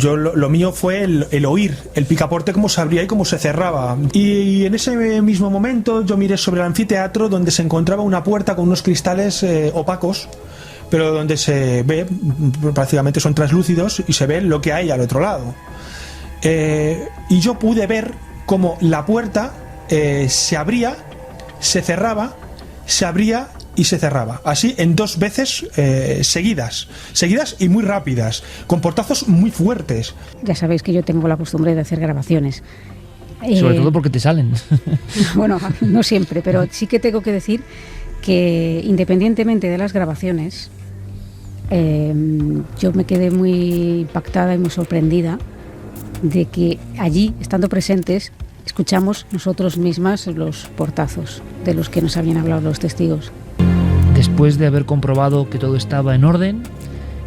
lo mío fue el oír el picaporte cómo se abría y cómo se cerraba. Y en ese mismo momento yo miré sobre el anfiteatro, donde se encontraba una puerta con unos cristales opacos, pero donde se ve, prácticamente son translúcidos y se ve lo que hay al otro lado. Y yo pude ver cómo la puerta se abría, se cerraba, se abría y se cerraba, así en 2 veces seguidas y muy rápidas, con portazos muy fuertes. Ya sabéis que yo tengo la costumbre de hacer grabaciones. Sobre todo porque te salen. Bueno, no siempre, pero sí que tengo que decir que independientemente de las grabaciones, yo me quedé muy impactada y muy sorprendida de que allí, estando presentes, escuchamos nosotros mismas los portazos de los que nos habían hablado los testigos. Después de haber comprobado que todo estaba en orden,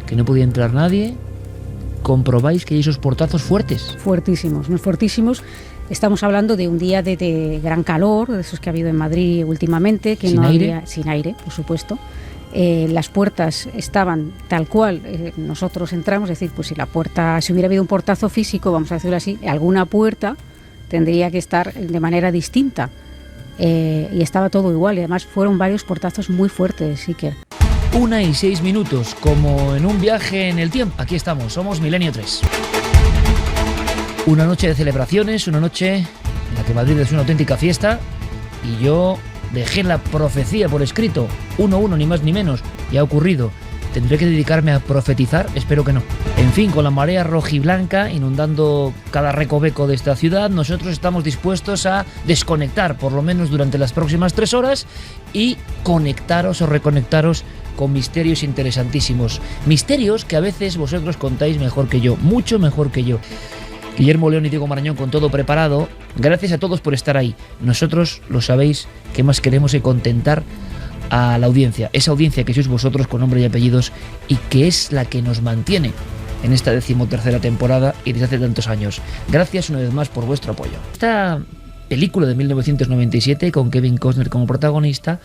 que no podía entrar nadie, comprobáis que hay esos portazos fuertes. Fuertísimos, muy fuertísimos. Estamos hablando de un día de gran calor, de esos que ha habido en Madrid últimamente, que sin aire. Sin aire, por supuesto. Las puertas estaban tal cual nosotros entramos, es decir, pues si hubiera habido un portazo físico, vamos a decirlo así, alguna puerta tendría que estar de manera distinta. Y estaba todo igual, y además fueron varios portazos muy fuertes, Iker. 1:06, como en un viaje en el tiempo. Aquí estamos, somos Milenio 3. Una noche de celebraciones, una noche en la que Madrid es una auténtica fiesta, y yo dejé la profecía por escrito, 1-1, ni más ni menos, y ha ocurrido. ¿Tendré que dedicarme a profetizar? Espero que no. En fin, con la marea rojiblanca inundando cada recoveco de esta ciudad, nosotros estamos dispuestos a desconectar, por lo menos durante las próximas 3 horas, y conectaros o reconectaros con misterios interesantísimos. Misterios que a veces vosotros contáis mejor que yo, mucho mejor que yo. Guillermo León y Diego Marañón con todo preparado. Gracias a todos por estar ahí. Nosotros, lo sabéis, que más queremos es contentar a la audiencia, esa audiencia que sois vosotros con nombre y apellidos, y que es la que nos mantiene en esta 13ª temporada y desde hace tantos años. Gracias una vez más por vuestro apoyo. Esta película de 1997 con Kevin Costner como protagonista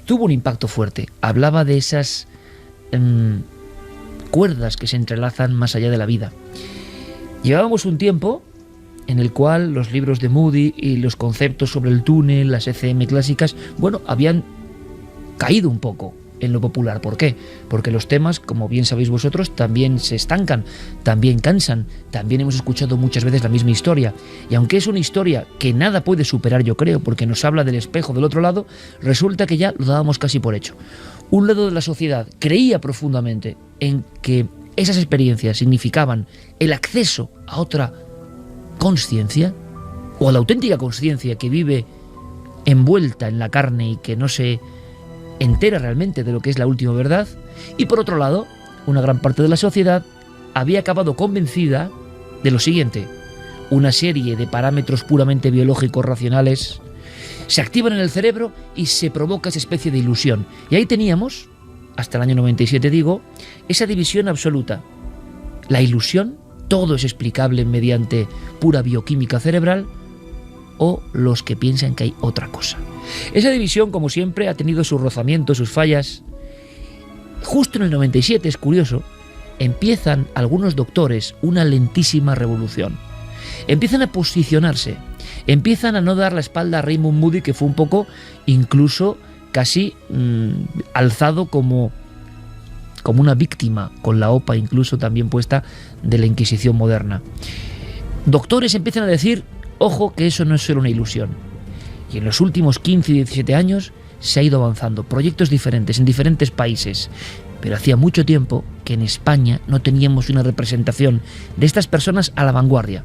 tuvo un impacto fuerte. Hablaba de esas cuerdas que se entrelazan más allá de la vida. Llevábamos un tiempo en el cual los libros de Moody y los conceptos sobre el túnel, las ECM clásicas, habían caído un poco en lo popular. ¿Por qué? Porque los temas, como bien sabéis vosotros, también se estancan, también cansan, también hemos escuchado muchas veces la misma historia. Y aunque es una historia que nada puede superar, yo creo, porque nos habla del espejo del otro lado, resulta que ya lo dábamos casi por hecho. Un lado de la sociedad creía profundamente en que esas experiencias significaban el acceso a otra consciencia, o a la auténtica consciencia que vive envuelta en la carne y que no se entera realmente de lo que es la última verdad. Y por otro lado, una gran parte de la sociedad había acabado convencida de lo siguiente: una serie de parámetros puramente biológicos racionales se activan en el cerebro y se provoca esa especie de ilusión. Y ahí teníamos, hasta el año 97 digo, esa división absoluta. La ilusión, todo es explicable mediante pura bioquímica cerebral, o los que piensan que hay otra cosa. Esa división, como siempre, ha tenido sus rozamientos, sus fallas. Justo en el 97, es curioso, empiezan algunos doctores una lentísima revolución. Empiezan a posicionarse, empiezan a no dar la espalda a Raymond Moody, que fue un poco, incluso casi alzado como una víctima, con la OPA incluso también puesta, de la Inquisición moderna. Doctores empiezan a decir: ojo, que eso no es solo una ilusión. Y en los últimos 15 y 17 años se ha ido avanzando. Proyectos diferentes en diferentes países. Pero hacía mucho tiempo que en España no teníamos una representación de estas personas a la vanguardia.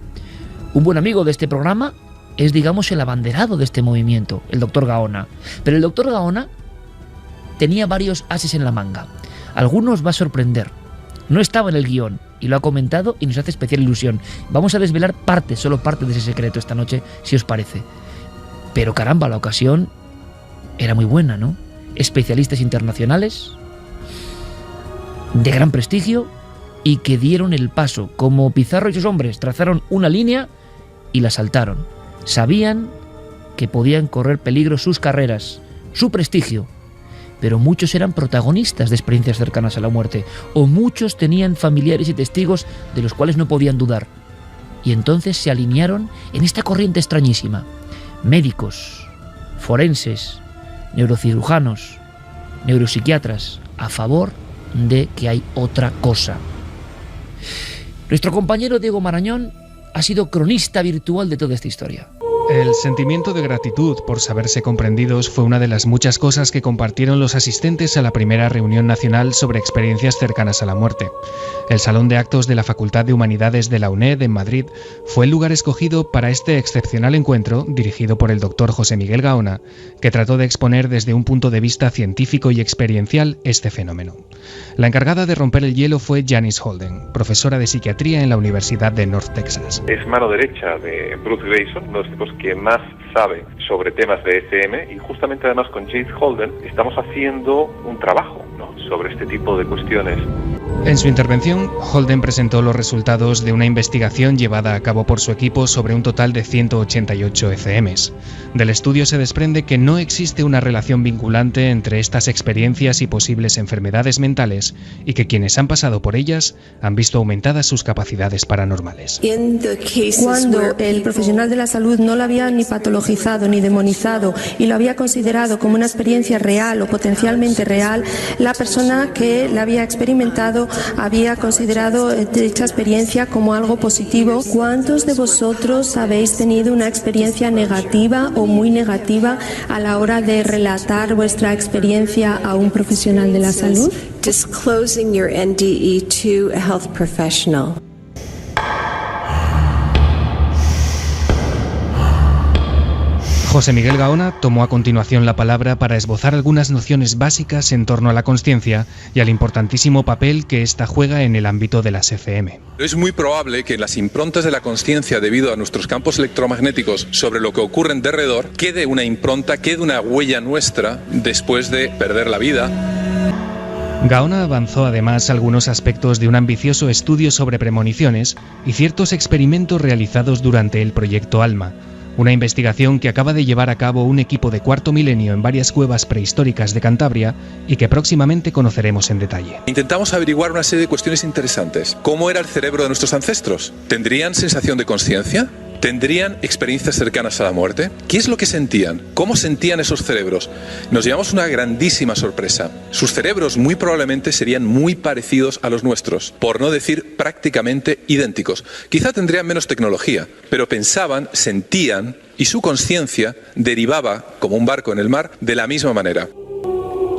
Un buen amigo de este programa es, digamos, el abanderado de este movimiento, el doctor Gaona. Pero el doctor Gaona tenía varios ases en la manga. Algunos va a sorprender. No estaba en el guión, y lo ha comentado y nos hace especial ilusión. Vamos a desvelar solo parte de ese secreto esta noche, si os parece. Pero caramba, la ocasión era muy buena, ¿no? Especialistas internacionales de gran prestigio y que dieron el paso. Como Pizarro y sus hombres trazaron una línea y la saltaron. Sabían que podían correr peligro sus carreras, su prestigio, pero muchos eran protagonistas de experiencias cercanas a la muerte, o muchos tenían familiares y testigos de los cuales no podían dudar. Y entonces se alinearon en esta corriente extrañísima. Médicos, forenses, neurocirujanos, neuropsiquiatras, a favor de que hay otra cosa. Nuestro compañero Diego Marañón ha sido cronista virtual de toda esta historia. El sentimiento de gratitud por saberse comprendidos fue una de las muchas cosas que compartieron los asistentes a la primera reunión nacional sobre experiencias cercanas a la muerte. El Salón de Actos de la Facultad de Humanidades de la UNED en Madrid fue el lugar escogido para este excepcional encuentro dirigido por el doctor José Miguel Gaona, que trató de exponer desde un punto de vista científico y experiencial este fenómeno. La encargada de romper el hielo fue Janice Holden, profesora de psiquiatría en la Universidad de North Texas. Es mano derecha de Bruce Greyson, uno de los tipos que más sabe sobre temas de ECM, y justamente además con Janice Holden estamos haciendo un trabajo, ¿no?, sobre este tipo de cuestiones. En su intervención, Holden presentó los resultados de una investigación llevada a cabo por su equipo sobre un total de 188 ECMs. Del estudio se desprende que no existe una relación vinculante entre estas experiencias y posibles enfermedades mentales, y que quienes han pasado por ellas han visto aumentadas sus capacidades paranormales. Cuando el profesional de la salud no lo había ni patologizado ni demonizado y lo había considerado como una experiencia real o potencialmente real, la persona que la había experimentado había considerado dicha experiencia como algo positivo. ¿Cuántos de vosotros habéis tenido una experiencia negativa o muy negativa a la hora de relatar vuestra experiencia a un profesional de la salud? Disclosing your NDE to a health professional. José Miguel Gaona tomó a continuación la palabra para esbozar algunas nociones básicas en torno a la consciencia y al importantísimo papel que ésta juega en el ámbito de las ECM. Es muy probable que en las improntas de la consciencia, debido a nuestros campos electromagnéticos sobre lo que ocurre en derredor, quede una impronta, quede una huella nuestra después de perder la vida. Gaona avanzó además algunos aspectos de un ambicioso estudio sobre premoniciones y ciertos experimentos realizados durante el proyecto ALMA, una investigación que acaba de llevar a cabo un equipo de Cuarto Milenio en varias cuevas prehistóricas de Cantabria y que próximamente conoceremos en detalle. Intentamos averiguar una serie de cuestiones interesantes. ¿Cómo era el cerebro de nuestros ancestros? ¿Tendrían sensación de consciencia? ¿Tendrían experiencias cercanas a la muerte? ¿Qué es lo que sentían? ¿Cómo sentían esos cerebros? Nos llevamos una grandísima sorpresa. Sus cerebros muy probablemente serían muy parecidos a los nuestros, por no decir prácticamente idénticos. Quizá tendrían menos tecnología, pero pensaban, sentían y su conciencia derivaba, como un barco en el mar, de la misma manera.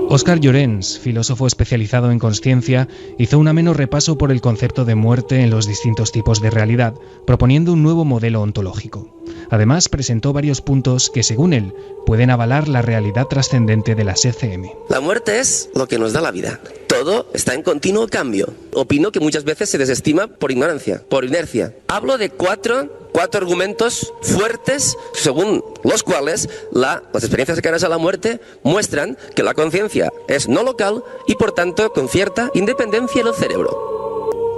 Óscar Llorens, filósofo especializado en consciencia, hizo un ameno repaso por el concepto de muerte en los distintos tipos de realidad, proponiendo un nuevo modelo ontológico. Además, presentó varios puntos que, según él, pueden avalar la realidad trascendente de las ECM. La muerte es lo que nos da la vida. Todo está en continuo cambio. Opino que muchas veces se desestima por ignorancia, por inercia. Hablo de cuatro argumentos fuertes según los cuales las experiencias cercanas a la muerte muestran que la conciencia es no local y por tanto con cierta independencia del cerebro.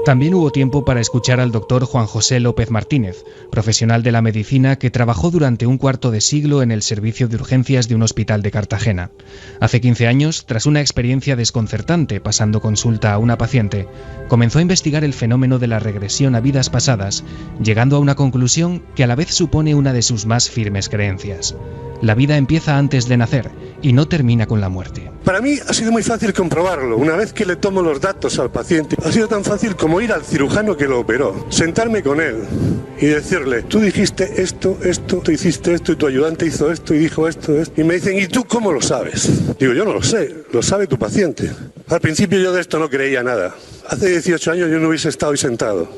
También hubo tiempo para escuchar al doctor Juan José López Martínez, profesional de la medicina que trabajó durante un cuarto de siglo en el servicio de urgencias de un hospital de Cartagena. Hace 15 años, tras una experiencia desconcertante pasando consulta a una paciente, comenzó a investigar el fenómeno de la regresión a vidas pasadas, llegando a una conclusión que a la vez supone una de sus más firmes creencias. La vida empieza antes de nacer y no termina con la muerte. Para mí ha sido muy fácil comprobarlo. Una vez que le tomo los datos al paciente, ha sido tan fácil como ir al cirujano que lo operó, sentarme con él y decirle: tú dijiste esto, tú hiciste esto y tu ayudante hizo esto y dijo esto. Y me dicen: ¿y tú cómo lo sabes? Digo: yo no lo sé, lo sabe tu paciente. Al principio yo de esto no creía nada. Hace 18 años yo no hubiese estado ahí sentado.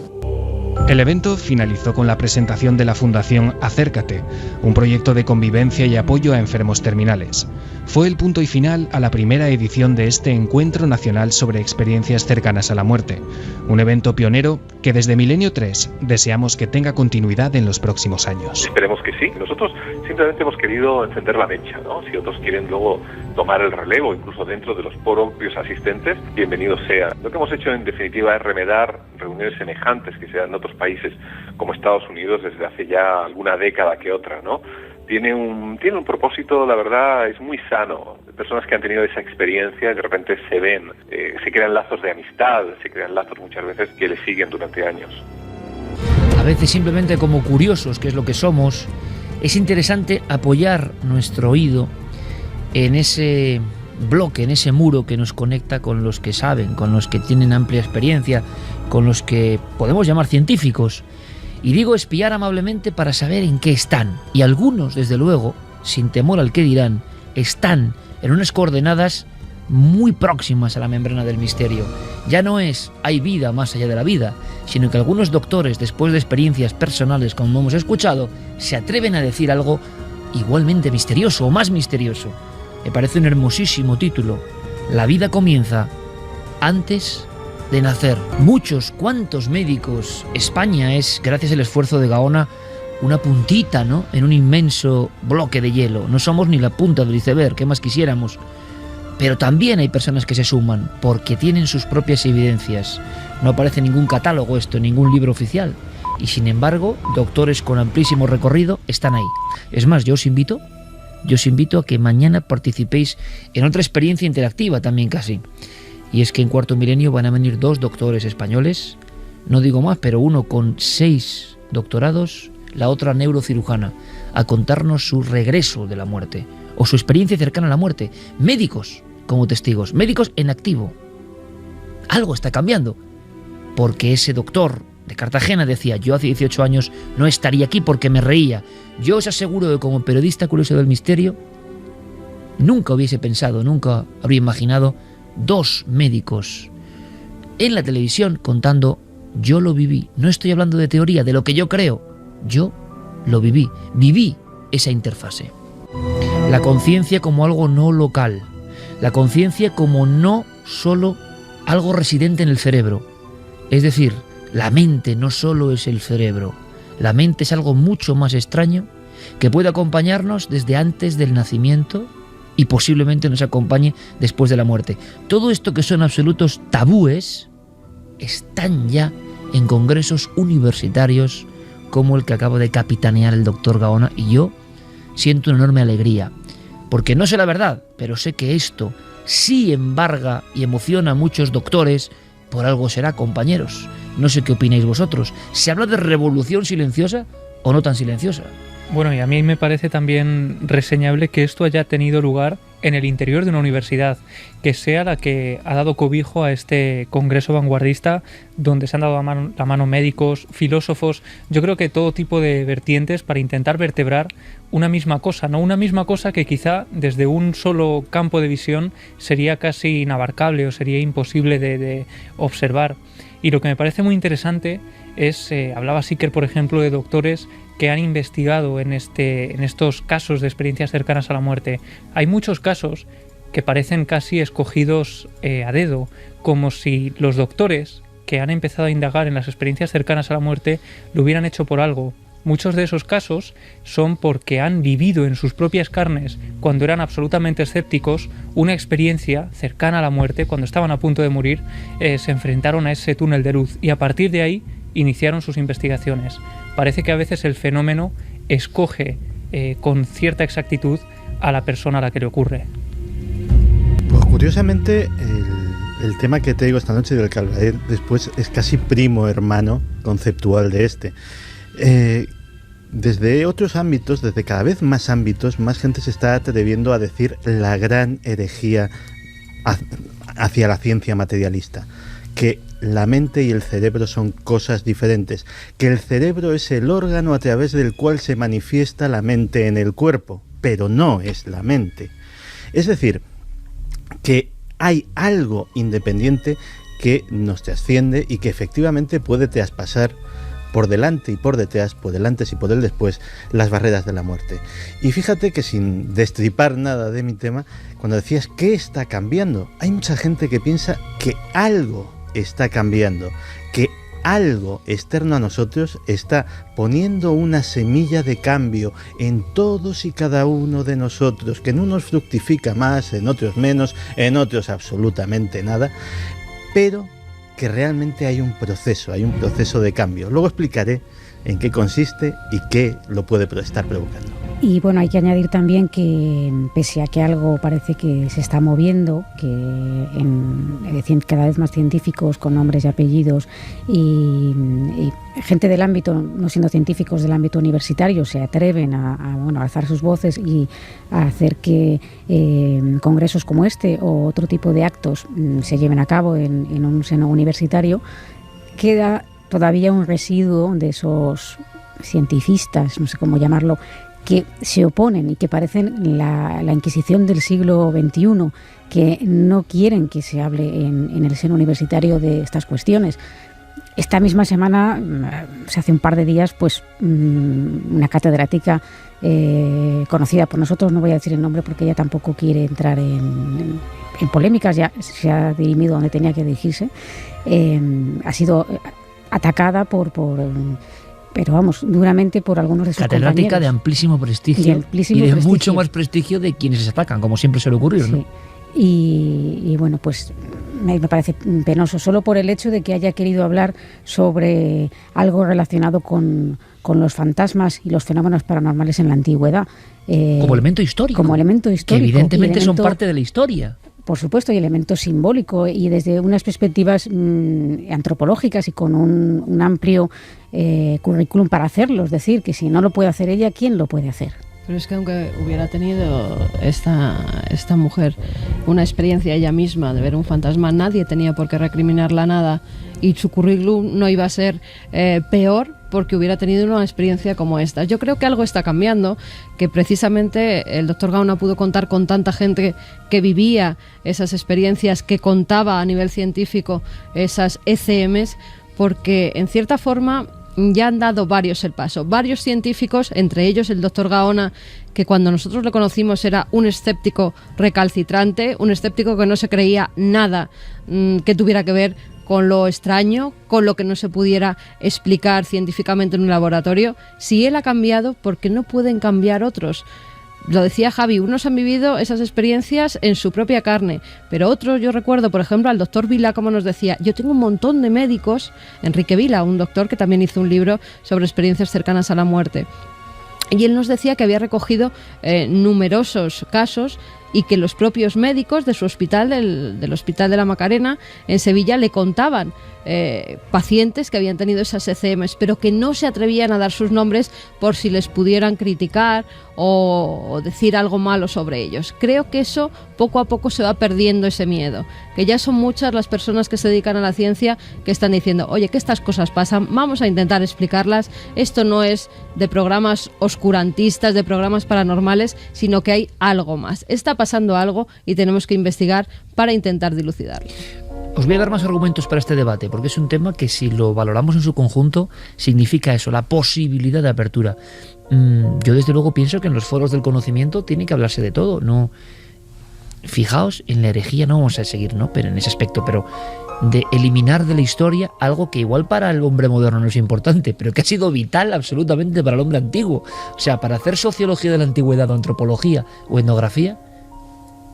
El evento finalizó con la presentación de la Fundación Acércate, un proyecto de convivencia y apoyo a enfermos terminales. Fue el punto y final a la primera edición de este Encuentro Nacional sobre Experiencias Cercanas a la Muerte, un evento pionero que desde Milenio 3 deseamos que tenga continuidad en los próximos años. Esperemos que sí. Nosotros simplemente hemos querido encender la mecha, ¿no? Si otros quieren luego tomar el relevo, incluso dentro de los propios asistentes, bienvenido sea. Lo que hemos hecho en definitiva es remedar reuniones semejantes que se dan en otros países como Estados Unidos desde hace ya alguna década que otra, ¿no? tiene un propósito, la verdad, es muy sano. Personas que han tenido esa experiencia de repente se ven, se crean lazos de amistad, se crean lazos muchas veces que les siguen durante años. A veces simplemente como curiosos, que es lo que somos, es interesante apoyar nuestro oído en ese bloque, en ese muro que nos conecta con los que saben, con los que tienen amplia experiencia, con los que podemos llamar científicos. Y digo espiar amablemente para saber en qué están. Y algunos, desde luego, sin temor al que dirán, están en unas coordenadas muy próximas a la membrana del misterio. Ya no es hay vida más allá de la vida, sino que algunos doctores, después de experiencias personales como hemos escuchado, se atreven a decir algo igualmente misterioso o más misterioso. Me parece un hermosísimo título. La vida comienza antes de nacer. ¿Cuántos médicos? España es, gracias al esfuerzo de Gaona, una puntita, ¿no?, en un inmenso bloque de hielo. No somos ni la punta del iceberg, ¿qué más quisiéramos? Pero también hay personas que se suman porque tienen sus propias evidencias. No aparece en ningún catálogo esto, en ningún libro oficial. Y sin embargo, doctores con amplísimo recorrido están ahí. Es más, yo os invito a que mañana participéis en otra experiencia interactiva también casi. Y es que en Cuarto Milenio van a venir 2 doctores españoles, no digo más, pero uno con 6 doctorados, la otra neurocirujana, a contarnos su regreso de la muerte o su experiencia cercana a la muerte. Médicos como testigos, médicos en activo. Algo está cambiando, porque ese doctor de Cartagena decía: yo hace 18 años no estaría aquí porque me reía. Yo os aseguro que como periodista curioso del misterio nunca hubiese pensado, nunca habría imaginado 2 médicos en la televisión contando: yo lo viví. No estoy hablando de teoría, de lo que yo creo. Yo lo viví. Viví esa interfase. La conciencia como algo no local. La conciencia como no solo algo residente en el cerebro. Es decir, la mente no solo es el cerebro. La mente es algo mucho más extraño que puede acompañarnos desde antes del nacimiento y posiblemente nos acompañe después de la muerte. Todo esto que son absolutos tabúes están ya en congresos universitarios como el que acaba de capitanear el doctor Gaona, y yo siento una enorme alegría, porque no sé la verdad, pero sé que esto sí embarga y emociona a muchos doctores. Por algo será, compañeros. No sé qué opináis vosotros. ¿Se habla de revolución silenciosa o no tan silenciosa? Bueno, y a mí me parece también reseñable que esto haya tenido lugar en el interior de una universidad, que sea la que ha dado cobijo a este congreso vanguardista donde se han dado la mano médicos, filósofos, yo creo que todo tipo de vertientes para intentar vertebrar una misma cosa, ¿no? Una misma cosa que quizá desde un solo campo de visión sería casi inabarcable o sería imposible de observar. Y lo que me parece muy interesante es, hablaba Siker, por ejemplo, de doctores que han investigado en estos casos de experiencias cercanas a la muerte. Hay muchos casos que parecen casi escogidos a dedo, como si los doctores que han empezado a indagar en las experiencias cercanas a la muerte lo hubieran hecho por algo. Muchos de esos casos son porque han vivido en sus propias carnes, cuando eran absolutamente escépticos, una experiencia cercana a la muerte. Cuando estaban a punto de morir, se enfrentaron a ese túnel de luz y a partir de ahí iniciaron sus investigaciones. Parece que a veces el fenómeno escoge con cierta exactitud a la persona a la que le ocurre. Pues curiosamente el tema que te digo esta noche, del que hablaré después, es casi primo hermano conceptual de este. Desde otros ámbitos, desde cada vez más ámbitos, más gente se está atreviendo a decir la gran herejía hacia la ciencia materialista, que la mente y el cerebro son cosas diferentes, que el cerebro es el órgano a través del cual se manifiesta la mente en el cuerpo, pero no es la mente. Es decir, que hay algo independiente que nos trasciende y que efectivamente puede traspasar por delante y por detrás, por el antes y por el después, las barreras de la muerte. Y fíjate que, sin destripar nada de mi tema, cuando decías ¿qué está cambiando?, hay mucha gente que piensa que algo está cambiando, que algo externo a nosotros está poniendo una semilla de cambio en todos y cada uno de nosotros, que en unos fructifica más, en otros menos, en otros absolutamente nada, pero que realmente hay un proceso de cambio. Luego explicaré en qué consiste y qué lo puede estar provocando. Y bueno, hay que añadir también que pese a que algo parece que se está moviendo, que cada vez más científicos con nombres y apellidos y gente del ámbito, no siendo científicos del ámbito universitario, se atreven a alzar sus voces y a hacer que congresos como este o otro tipo de actos se lleven a cabo en un seno universitario, queda todavía un residuo de esos cientifistas, no sé cómo llamarlo, que se oponen y que parecen la Inquisición del siglo XXI, que no quieren que se hable en el seno universitario de estas cuestiones. Esta misma semana, hace un par de días, pues una catedrática conocida por nosotros, no voy a decir el nombre porque ella tampoco quiere entrar en polémicas, ya se ha dirimido donde tenía que dirigirse, ha sido atacada pero vamos, duramente por algunos de sus catedrática compañeros. De amplísimo prestigio y de mucho más prestigio de quienes se atacan, como siempre suele ocurrir, sí. ¿no? Y bueno, pues me parece penoso, solo por el hecho de que haya querido hablar sobre algo relacionado con los fantasmas y los fenómenos paranormales en la antigüedad. Como elemento histórico. Como elemento histórico. Que evidentemente son parte de la historia. Por supuesto, y elemento simbólico, y desde unas perspectivas antropológicas y con un amplio currículum para hacerlo. Es decir, que si no lo puede hacer ella, ¿quién lo puede hacer? Pero es que aunque hubiera tenido esta mujer una experiencia ella misma de ver un fantasma, nadie tenía por qué recriminarla nada, y su currículum no iba a ser peor porque hubiera tenido una experiencia como esta. Yo creo que algo está cambiando, que precisamente el doctor Gaona pudo contar con tanta gente que vivía esas experiencias, que contaba a nivel científico esas ECMs, porque en cierta forma ya han dado varios el paso. Varios científicos, entre ellos el doctor Gaona, que cuando nosotros lo conocimos era un escéptico recalcitrante, un escéptico que no se creía nada que tuviera que ver con lo extraño, con lo que no se pudiera explicar científicamente en un laboratorio. Si él ha cambiado, ¿por qué no pueden cambiar otros? Lo decía Javi, unos han vivido esas experiencias en su propia carne, pero otros, yo recuerdo, por ejemplo, al doctor Vila, como nos decía, yo tengo un montón de médicos, Enrique Vila, un doctor que también hizo un libro sobre experiencias cercanas a la muerte, y él nos decía que había recogido numerosos casos y que los propios médicos de su hospital, del Hospital de la Macarena, en Sevilla, le contaban pacientes que habían tenido esas ECMs, pero que no se atrevían a dar sus nombres por si les pudieran criticar o decir algo malo sobre ellos. Creo que eso poco a poco se va perdiendo, ese miedo, que ya son muchas las personas que se dedican a la ciencia que están diciendo, oye, que estas cosas pasan, vamos a intentar explicarlas, esto no es de programas oscurantistas, de programas paranormales, sino que hay algo más, está pasando algo y tenemos que investigar para intentar dilucidarlo. Os voy a dar más argumentos para este debate, porque es un tema que, si lo valoramos en su conjunto, significa eso, la posibilidad de apertura. Yo desde luego pienso que en los foros del conocimiento tiene que hablarse de todo. No, fijaos, en la herejía no vamos a seguir, ¿no? Pero en ese aspecto, pero de eliminar de la historia algo que igual para el hombre moderno no es importante, pero que ha sido vital absolutamente para el hombre antiguo. O sea, para hacer sociología de la antigüedad o antropología o etnografía,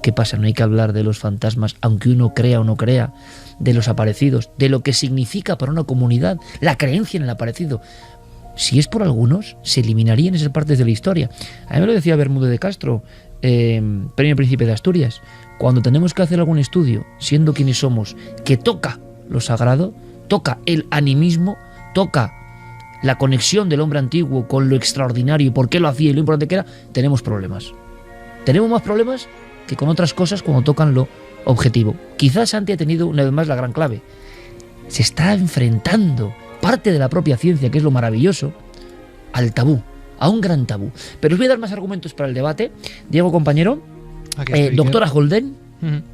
¿qué pasa? No hay que hablar de los fantasmas, aunque uno crea o no crea, de los aparecidos, de lo que significa para una comunidad la creencia en el aparecido. Si es por algunos, se eliminarían esas partes de la historia. A mí me lo decía Bermúdez de Castro, Premio Príncipe de Asturias. Cuando tenemos que hacer algún estudio, siendo quienes somos, que toca lo sagrado, toca el animismo, toca la conexión del hombre antiguo con lo extraordinario y por qué lo hacía y lo importante que era, tenemos problemas. Tenemos más problemas que con otras cosas cuando tocan lo objetivo. Quizás Santi ha tenido una vez más la gran clave. Se está enfrentando parte de la propia ciencia, que es lo maravilloso, al tabú, a un gran tabú. Pero os voy a dar más argumentos para el debate. Diego, compañero, doctora Holden,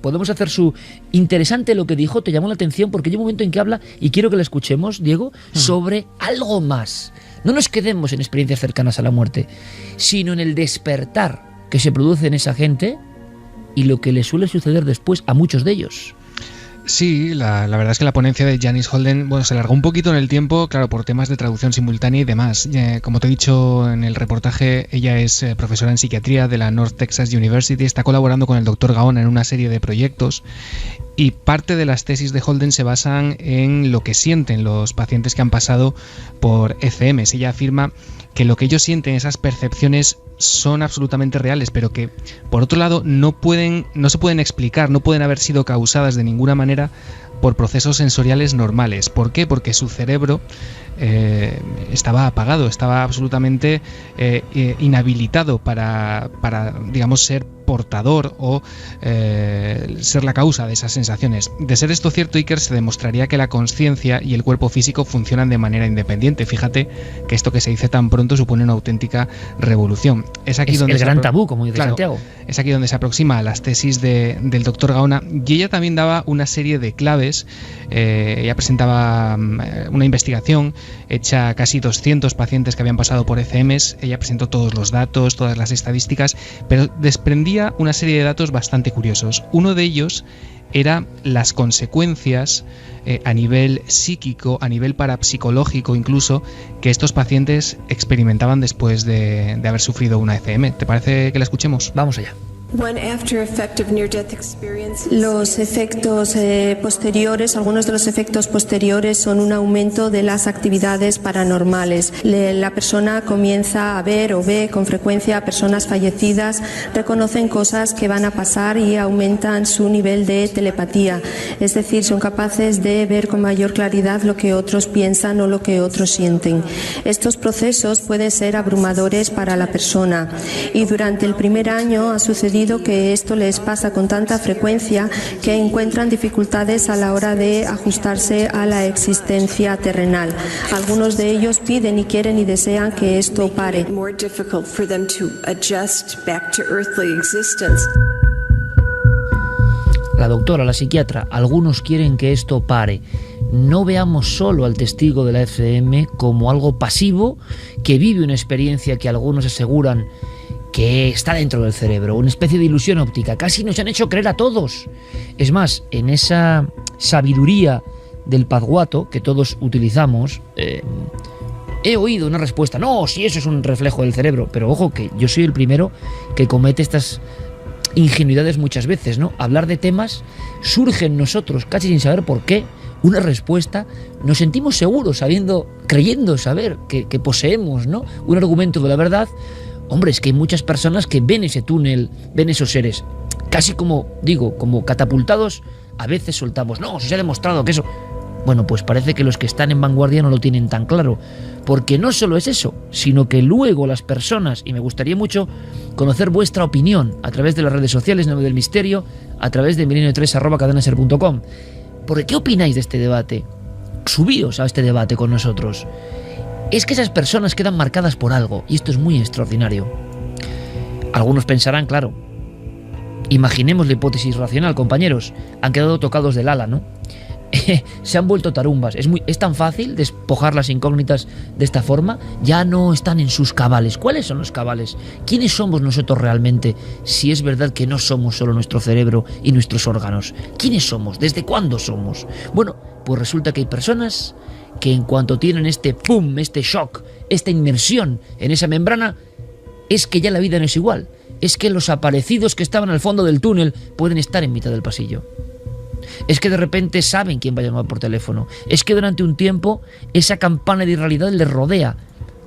podemos hacer su interesante lo que dijo, te llamó la atención porque hay un momento en que habla, y quiero que la escuchemos, Diego, sobre algo más. No nos quedemos en experiencias cercanas a la muerte, sino en el despertar que se produce en esa gente y lo que le suele suceder después a muchos de ellos. Sí, la verdad es que la ponencia de Janice Holden, bueno, se alargó un poquito en el tiempo, claro, por temas de traducción simultánea y demás. Como te he dicho en el reportaje, ella es profesora en psiquiatría de la North Texas University, está colaborando con el doctor Gaona en una serie de proyectos, y parte de las tesis de Holden se basan en lo que sienten los pacientes que han pasado por ECMs. Ella afirma que lo que ellos sienten, esas percepciones, son absolutamente reales, pero que por otro lado no se pueden explicar, no pueden haber sido causadas de ninguna manera por procesos sensoriales normales. ¿Por qué? Porque su cerebro estaba apagado, estaba absolutamente inhabilitado para digamos, ser portador o ser la causa de esas sensaciones. De ser esto cierto, Iker, se demostraría que la conciencia y el cuerpo físico funcionan de manera independiente. Fíjate que esto que se dice tan pronto supone una auténtica revolución. Es aquí donde el gran tabú, como dice Santiago. Es aquí donde se aproxima a las tesis del doctor Gaona, y ella también daba una serie de claves. Ella presentaba una investigación hecha a casi 200 pacientes que habían pasado por ECMs. Ella presentó todos los datos, todas las estadísticas, pero desprendía una serie de datos bastante curiosos. Uno de ellos era las consecuencias a nivel psíquico, a nivel parapsicológico incluso, que estos pacientes experimentaban después de haber sufrido una ECM. ¿Te parece que la escuchemos? Vamos allá. Los efectos posteriores, algunos de los efectos posteriores son un aumento de las actividades paranormales. La persona comienza a ver o ve con frecuencia a personas fallecidas, reconocen cosas que van a pasar y aumentan su nivel de telepatía. Es decir, son capaces de ver con mayor claridad lo que otros piensan o lo que otros sienten. Estos procesos pueden ser abrumadores para la persona, y durante el primer año ha sucedido que esto les pasa con tanta frecuencia que encuentran dificultades a la hora de ajustarse a la existencia terrenal. Algunos de ellos piden y quieren y desean que esto pare. La doctora, la psiquiatra, algunos quieren que esto pare. No veamos solo al testigo de la ECM como algo pasivo que vive una experiencia que algunos aseguran que está dentro del cerebro, una especie de ilusión óptica. Casi nos han hecho creer a todos. Es más, en esa sabiduría del Padguato que todos utilizamos, he oído una respuesta: no, si eso es un reflejo del cerebro. Pero ojo, que yo soy el primero que comete estas ingenuidades muchas veces, ¿no? Hablar de temas, surge en nosotros, casi sin saber por qué, una respuesta, nos sentimos seguros, creyendo saber que poseemos, ¿no?, un argumento de la verdad. Hombre, es que hay muchas personas que ven ese túnel, ven esos seres, casi como catapultados. A veces soltamos: no, si se ha demostrado que eso... Bueno, pues parece que los que están en vanguardia no lo tienen tan claro, porque no solo es eso, sino que luego las personas, y me gustaría mucho conocer vuestra opinión a través de las redes sociales, Nave del Misterio, a través de milenio3@cadenaser.com. ¿Por qué opináis de este debate? Subíos a este debate con nosotros. Es que esas personas quedan marcadas por algo, y esto es muy extraordinario. Algunos pensarán, claro, imaginemos la hipótesis racional, compañeros, han quedado tocados del ala, ¿no? Se han vuelto tarumbas. Es tan fácil despojar las incógnitas de esta forma. Ya no están en sus cabales. ¿Cuáles son los cabales? ¿Quiénes somos nosotros realmente? Si es verdad que no somos solo nuestro cerebro y nuestros órganos. ¿Quiénes somos? ¿Desde cuándo somos? Bueno, pues resulta que hay personas que en cuanto tienen este pum, este shock, esta inmersión en esa membrana, es que ya la vida no es igual. Es que los aparecidos que estaban al fondo del túnel pueden estar en mitad del pasillo. Es que de repente saben quién va a llamar por teléfono. Es que durante un tiempo esa campana de irrealidad les rodea.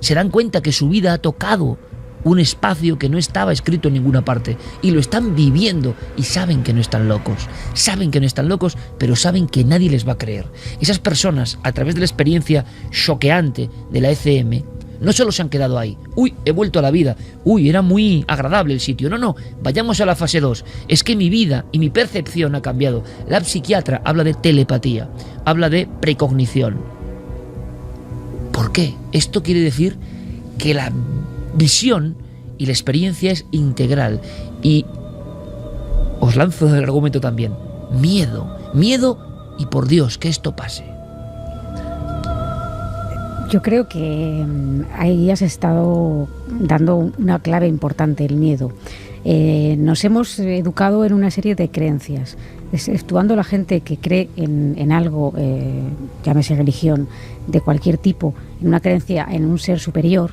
Se dan cuenta que su vida ha tocado un espacio que no estaba escrito en ninguna parte, y lo están viviendo, y saben que no están locos. Saben que no están locos, pero saben que nadie les va a creer. Esas personas, a través de la experiencia choqueante de la ECM, no solo se han quedado ahí: uy, he vuelto a la vida, uy, era muy agradable el sitio. No, vayamos a la fase 2. Es que mi vida y mi percepción ha cambiado. La psiquiatra habla de telepatía, habla de precognición. ¿Por qué? Esto quiere decir que la visión y la experiencia es integral. Y os lanzo el argumento también: miedo, y por Dios, que esto pase. Yo creo que ahí has estado dando una clave importante: el miedo. Nos hemos educado en una serie de creencias, exceptuando la gente que cree en algo, llámese religión, de cualquier tipo, en una creencia en un ser superior,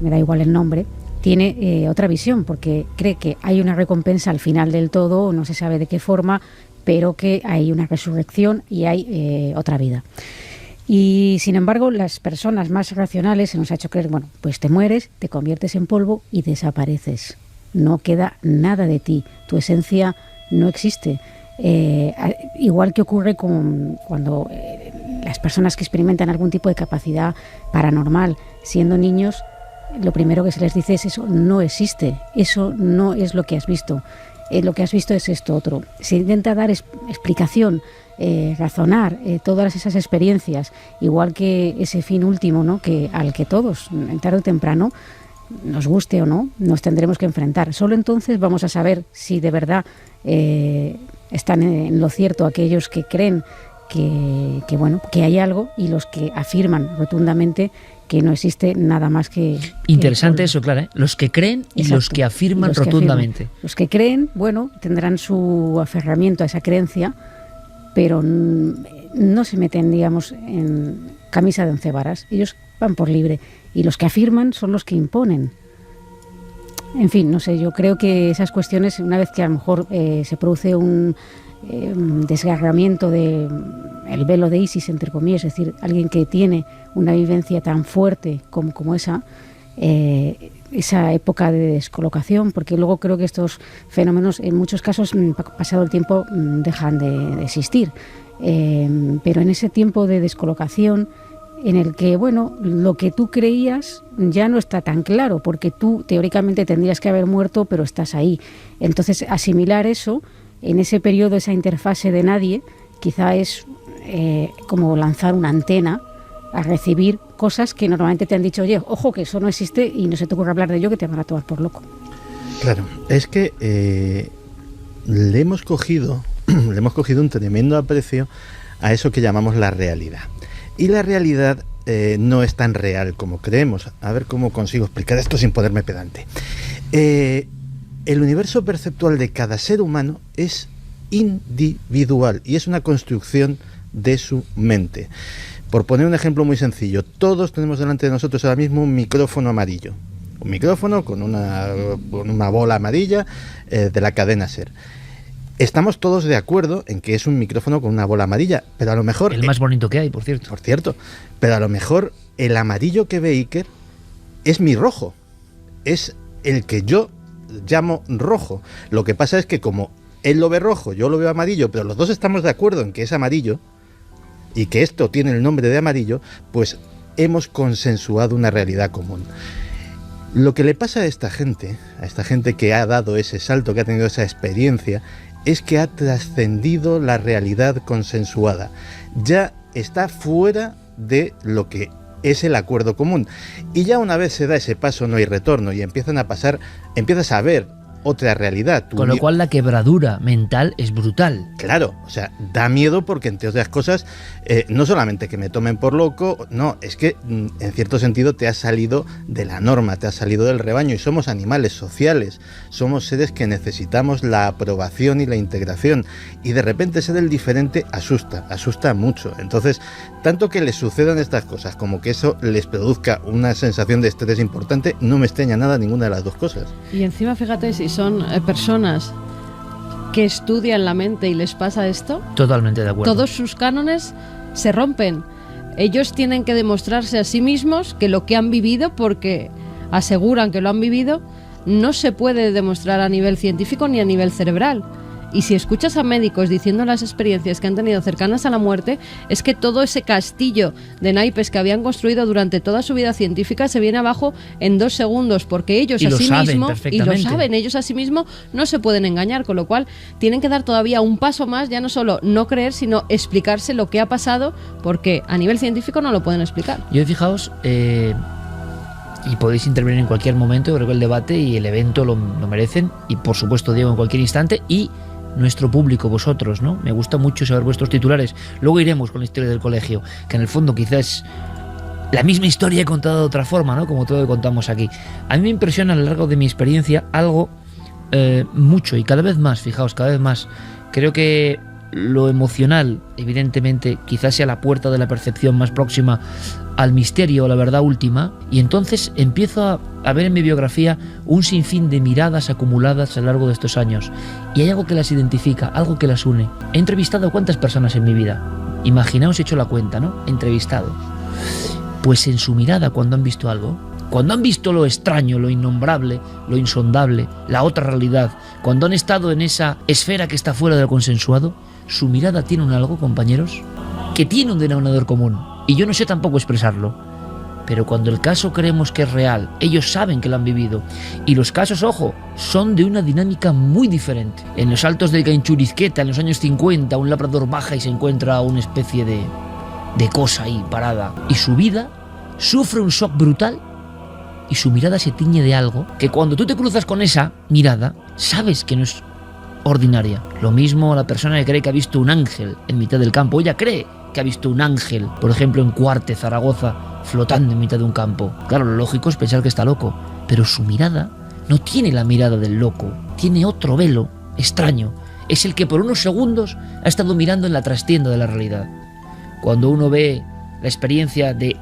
me da igual el nombre, tiene otra visión, porque cree que hay una recompensa al final del todo, no se sabe de qué forma, pero que hay una resurrección y hay otra vida. Y sin embargo, las personas más racionales se nos ha hecho creer, bueno, pues te mueres, te conviertes en polvo y desapareces. No queda nada de ti, tu esencia no existe. Igual que ocurre cuando las personas que experimentan algún tipo de capacidad paranormal, siendo niños, lo primero que se les dice es eso no existe, eso no es lo que has visto. Lo que has visto es esto otro. Se intenta dar explicación, razonar todas esas experiencias, igual que ese fin último, ¿no? Al que todos, tarde o temprano, nos guste o no, nos tendremos que enfrentar. Solo entonces vamos a saber si de verdad están en lo cierto aquellos que creen que hay algo, y los que afirman rotundamente que no existe nada más que... Interesante eso, Clara, ¿eh? Los que creen y Exacto, los que afirman los que rotundamente. Los que creen, bueno, tendrán su aferramiento a esa creencia, pero no se meten, digamos, en camisa de 11 varas. Ellos van por libre. Y los que afirman son los que imponen. En fin, no sé, yo creo que esas cuestiones, una vez que a lo mejor se produce un desgarramiento del velo de Isis, entre comillas, es decir, alguien que tiene una vivencia tan fuerte como esa época de descolocación, porque luego creo que estos fenómenos en muchos casos, pasado el tiempo, dejan de existir. Pero en ese tiempo de descolocación, en el que, bueno, lo que tú creías ya no está tan claro, porque tú teóricamente tendrías que haber muerto, pero estás ahí. Entonces, asimilar eso, en ese periodo, esa interfase de nadie, quizá es como lanzar una antena a recibir cosas que normalmente te han dicho, oye, ojo, que eso no existe y no se te ocurre hablar de ello, que te van a tomar por loco. Claro, es que le hemos cogido un tremendo aprecio a eso que llamamos la realidad. Y la realidad no es tan real como creemos. A ver cómo consigo explicar esto sin ponerme pedante. El universo perceptual de cada ser humano es individual y es una construcción de su mente. Por poner un ejemplo muy sencillo, todos tenemos delante de nosotros ahora mismo un micrófono amarillo. Un micrófono con una bola amarilla de la cadena SER. Estamos todos de acuerdo en que es un micrófono con una bola amarilla, pero a lo mejor... El más bonito que hay, por cierto. Por cierto, pero a lo mejor el amarillo que ve Iker es mi rojo. Es el que yo llamo rojo. Lo que pasa es que como él lo ve rojo, yo lo veo amarillo, pero los dos estamos de acuerdo en que es amarillo y que esto tiene el nombre de amarillo, pues hemos consensuado una realidad común. Lo que le pasa a esta gente que ha dado ese salto, que ha tenido esa experiencia, es que ha trascendido la realidad consensuada. Ya está fuera de lo que es el acuerdo común. Y ya una vez se da ese paso no hay retorno y empiezas a ver otra realidad. Con lo cual la quebradura mental es brutal. Claro, o sea, da miedo porque, entre otras cosas, no solamente que me tomen por loco, no, es que en cierto sentido te has salido de la norma, te has salido del rebaño, y somos animales sociales, somos seres que necesitamos la aprobación y la integración, y de repente ser el diferente asusta mucho. Entonces, tanto que les sucedan estas cosas como que eso les produzca una sensación de estrés importante, no me extraña nada ninguna de las dos cosas. Y encima, fíjate, si son personas que estudian la mente y les pasa esto, totalmente de acuerdo. Todos sus cánones se rompen. Ellos tienen que demostrarse a sí mismos que lo que han vivido, porque aseguran que lo han vivido, no se puede demostrar a nivel científico ni a nivel cerebral. Y si escuchas a médicos diciendo las experiencias que han tenido cercanas a la muerte, es que todo ese castillo de naipes que habían construido durante toda su vida científica se viene abajo en 2 segundos, porque ellos a sí mismos, y lo saben, ellos a sí mismos no se pueden engañar, con lo cual tienen que dar todavía un paso más, ya no solo no creer, sino explicarse lo que ha pasado, porque a nivel científico no lo pueden explicar. Yo, fijaos, y podéis intervenir en cualquier momento, yo creo que el debate y el evento lo merecen, y por supuesto Diego en cualquier instante, y nuestro público, vosotros, ¿no? Me gusta mucho saber vuestros titulares. Luego iremos con la historia del colegio, que en el fondo quizás es la misma historia contada de otra forma, ¿no? Como todo lo que contamos aquí. A mí me impresiona a lo largo de mi experiencia algo mucho, y cada vez más, fijaos, cada vez más. Creo que lo emocional, evidentemente, quizás sea la puerta de la percepción más próxima al misterio o la verdad última, y entonces empiezo a ver en mi biografía un sinfín de miradas acumuladas a lo largo de estos años, y hay algo que las identifica, algo que las une. He entrevistado a cuántas personas en mi vida, Imaginaos, hecho la cuenta, ¿no? Entrevistado. Pues en su mirada, cuando han visto algo, cuando han visto lo extraño, lo innombrable, lo insondable, la otra realidad, cuando han estado en esa esfera que está fuera de lo consensuado, su mirada tiene un algo, compañeros, que tiene un denominador común. Y yo no sé tampoco expresarlo. Pero cuando el caso creemos que es real, ellos saben que lo han vivido. Y los casos, ojo, son de una dinámica muy diferente. En los altos del Ganchurizqueta, en los años 50, un labrador baja y se encuentra una especie de cosa ahí parada. Y su vida sufre un shock brutal y su mirada se tiñe de algo que cuando tú te cruzas con esa mirada, sabes que no es ordinaria. Lo mismo a la persona que cree que ha visto un ángel en mitad del campo. Ella cree que ha visto un ángel, por ejemplo en Cuarte, Zaragoza, flotando en mitad de un campo. Claro, lo lógico es pensar que está loco, pero su mirada no tiene la mirada del loco, tiene otro velo extraño. Es el que por unos segundos ha estado mirando en la trastienda de la realidad. Cuando uno ve la experiencia de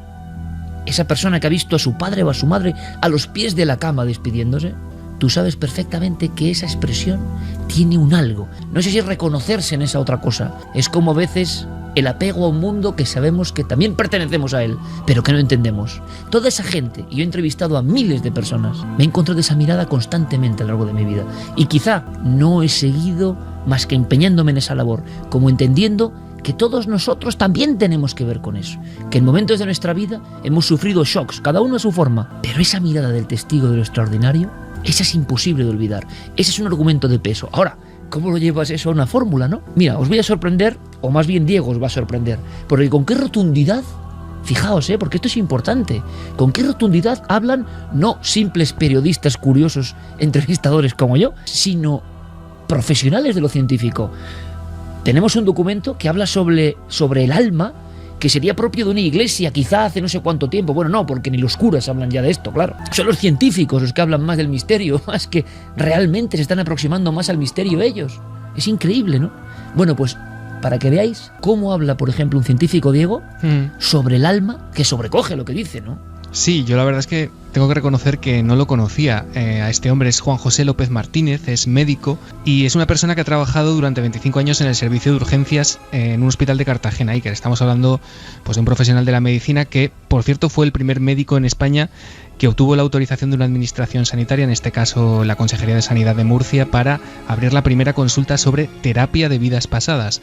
esa persona que ha visto a su padre o a su madre a los pies de la cama despidiéndose, tú sabes perfectamente que esa expresión tiene un algo. No sé si es reconocerse en esa otra cosa. Es como a veces el apego a un mundo que sabemos que también pertenecemos a él, pero que no entendemos. Toda esa gente, y yo he entrevistado a miles de personas, me he encontrado esa mirada constantemente a lo largo de mi vida. Y quizá no he seguido más que empeñándome en esa labor, como entendiendo que todos nosotros también tenemos que ver con eso, que en momentos de nuestra vida hemos sufrido shocks, cada uno a su forma, pero esa mirada del testigo de lo extraordinario, esa es imposible de olvidar. Ese es un argumento de peso. Ahora, ¿cómo lo llevas eso a una fórmula, no? Mira, os voy a sorprender, o más bien Diego os va a sorprender, porque con qué rotundidad, fijaos, porque esto es importante, con qué rotundidad hablan no simples periodistas curiosos, entrevistadores como yo, sino profesionales de lo científico. Tenemos un documento que habla sobre el alma, que sería propio de una iglesia quizá hace no sé cuánto tiempo. Bueno, no, porque ni los curas hablan ya de esto, claro. Son los científicos los que hablan más del misterio, más que realmente se están aproximando más al misterio ellos. Es increíble, ¿no? Bueno, pues para que veáis cómo habla, por ejemplo, un científico, Diego, sobre el alma, que sobrecoge lo que dice, ¿no? Sí, yo la verdad es que tengo que reconocer que no lo conocía. A este hombre es Juan José López Martínez, es médico y es una persona que ha trabajado durante 25 años en el servicio de urgencias en un hospital de Cartagena. Iker, estamos hablando pues, de un profesional de la medicina que, por cierto, fue el primer médico en España que obtuvo la autorización de una administración sanitaria, en este caso la Consejería de Sanidad de Murcia, para abrir la primera consulta sobre terapia de vidas pasadas.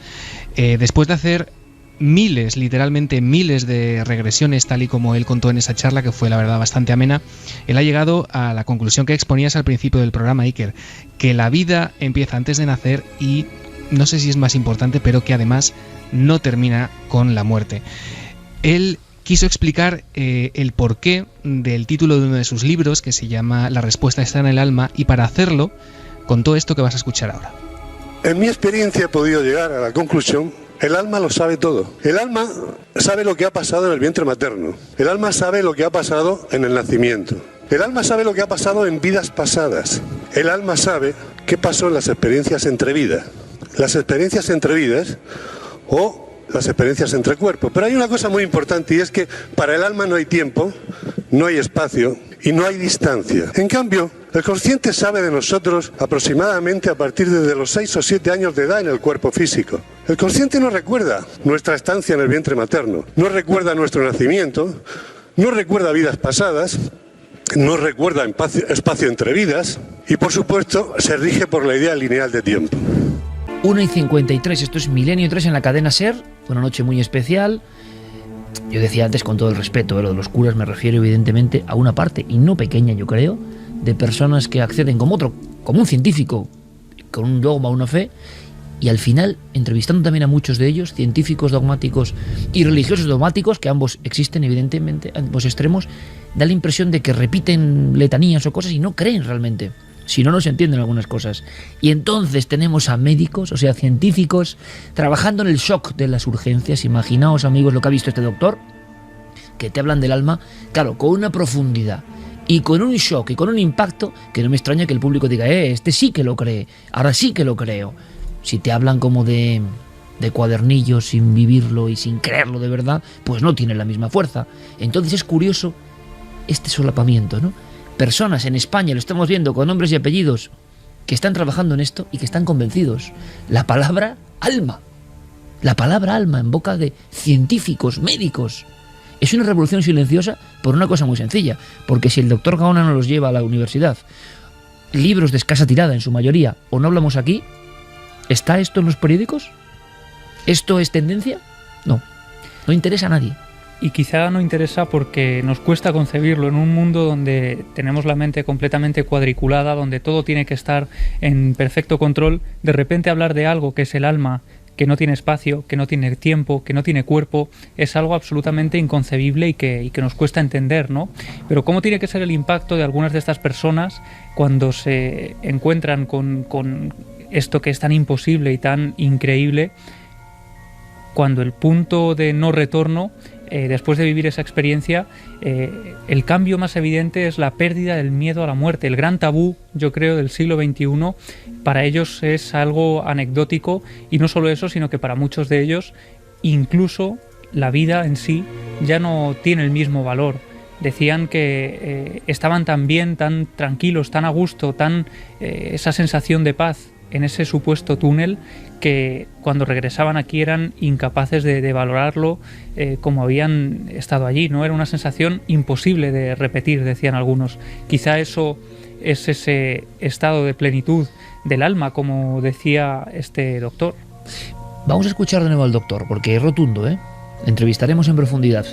Después de hacer miles, literalmente miles de regresiones, tal y como él contó en esa charla, que fue la verdad bastante amena, él ha llegado a la conclusión que exponías al principio del programa, Iker, que la vida empieza antes de nacer y no sé si es más importante, pero que además no termina con la muerte. Él quiso explicar el porqué del título de uno de sus libros, que se llama La respuesta está en el alma, y para hacerlo contó esto que vas a escuchar ahora. En mi experiencia he podido llegar a la conclusión: el alma lo sabe todo. El alma sabe lo que ha pasado en el vientre materno. El alma sabe lo que ha pasado en el nacimiento. El alma sabe lo que ha pasado en vidas pasadas. El alma sabe qué pasó en las experiencias entre vidas. Las experiencias entre vidas o las experiencias entre cuerpos. Pero hay una cosa muy importante, y es que para el alma no hay tiempo, no hay espacio y no hay distancia. En cambio, el consciente sabe de nosotros aproximadamente a partir de los 6 o 7 años de edad en el cuerpo físico. El consciente no recuerda nuestra estancia en el vientre materno, no recuerda nuestro nacimiento, no recuerda vidas pasadas, no recuerda espacio entre vidas y, por supuesto, se rige por la idea lineal de tiempo. 1:53, esto es Milenio 3 en la cadena SER, fue una noche muy especial. Yo decía antes, con todo el respeto, lo de los curas me refiero evidentemente a una parte, y no pequeña yo creo, de personas que acceden como un científico, con un dogma, una fe, y al final, entrevistando también a muchos de ellos, científicos dogmáticos y religiosos dogmáticos, que ambos existen evidentemente, ambos extremos, da la impresión de que repiten letanías o cosas y no creen realmente. Si no, no se entienden algunas cosas. Y entonces tenemos a médicos, o sea, científicos, trabajando en el shock de las urgencias. Imaginaos, amigos, lo que ha visto este doctor, que te hablan del alma, claro, con una profundidad y con un shock y con un impacto que no me extraña que el público diga, este sí que lo cree, ahora sí que lo creo. Si te hablan como de cuadernillo sin vivirlo y sin creerlo de verdad, pues no tiene la misma fuerza. Entonces es curioso este solapamiento, ¿no? Personas en España, lo estamos viendo con nombres y apellidos, que están trabajando en esto y que están convencidos. La palabra alma. La palabra alma en boca de científicos, médicos. Es una revolución silenciosa por una cosa muy sencilla, porque si el doctor Gaona no los lleva a la universidad, libros de escasa tirada en su mayoría, o no hablamos aquí, ¿está esto en los periódicos? ¿Esto es tendencia? No interesa a nadie. Y quizá no interesa porque nos cuesta concebirlo en un mundo donde tenemos la mente completamente cuadriculada, donde todo tiene que estar en perfecto control. De repente hablar de algo que es el alma, que no tiene espacio, que no tiene tiempo, que no tiene cuerpo, es algo absolutamente inconcebible y que nos cuesta entender, ¿no? Pero ¿cómo tiene que ser el impacto de algunas de estas personas cuando se encuentran con esto que es tan imposible y tan increíble, cuando el punto de no retorno, después de vivir esa experiencia, el cambio más evidente es la pérdida del miedo a la muerte? El gran tabú, yo creo, del siglo XXI, para ellos es algo anecdótico, y no solo eso, sino que para muchos de ellos incluso la vida en sí ya no tiene el mismo valor. Decían que estaban tan bien, tan tranquilos, tan a gusto, esa sensación de paz en ese supuesto túnel, que cuando regresaban aquí eran incapaces de valorarlo como habían estado allí, ¿no? Era una sensación imposible de repetir, decían algunos. Quizá eso es ese estado de plenitud del alma, como decía este doctor. Vamos a escuchar de nuevo al doctor, porque es rotundo, ¿eh? Le entrevistaremos en profundidad.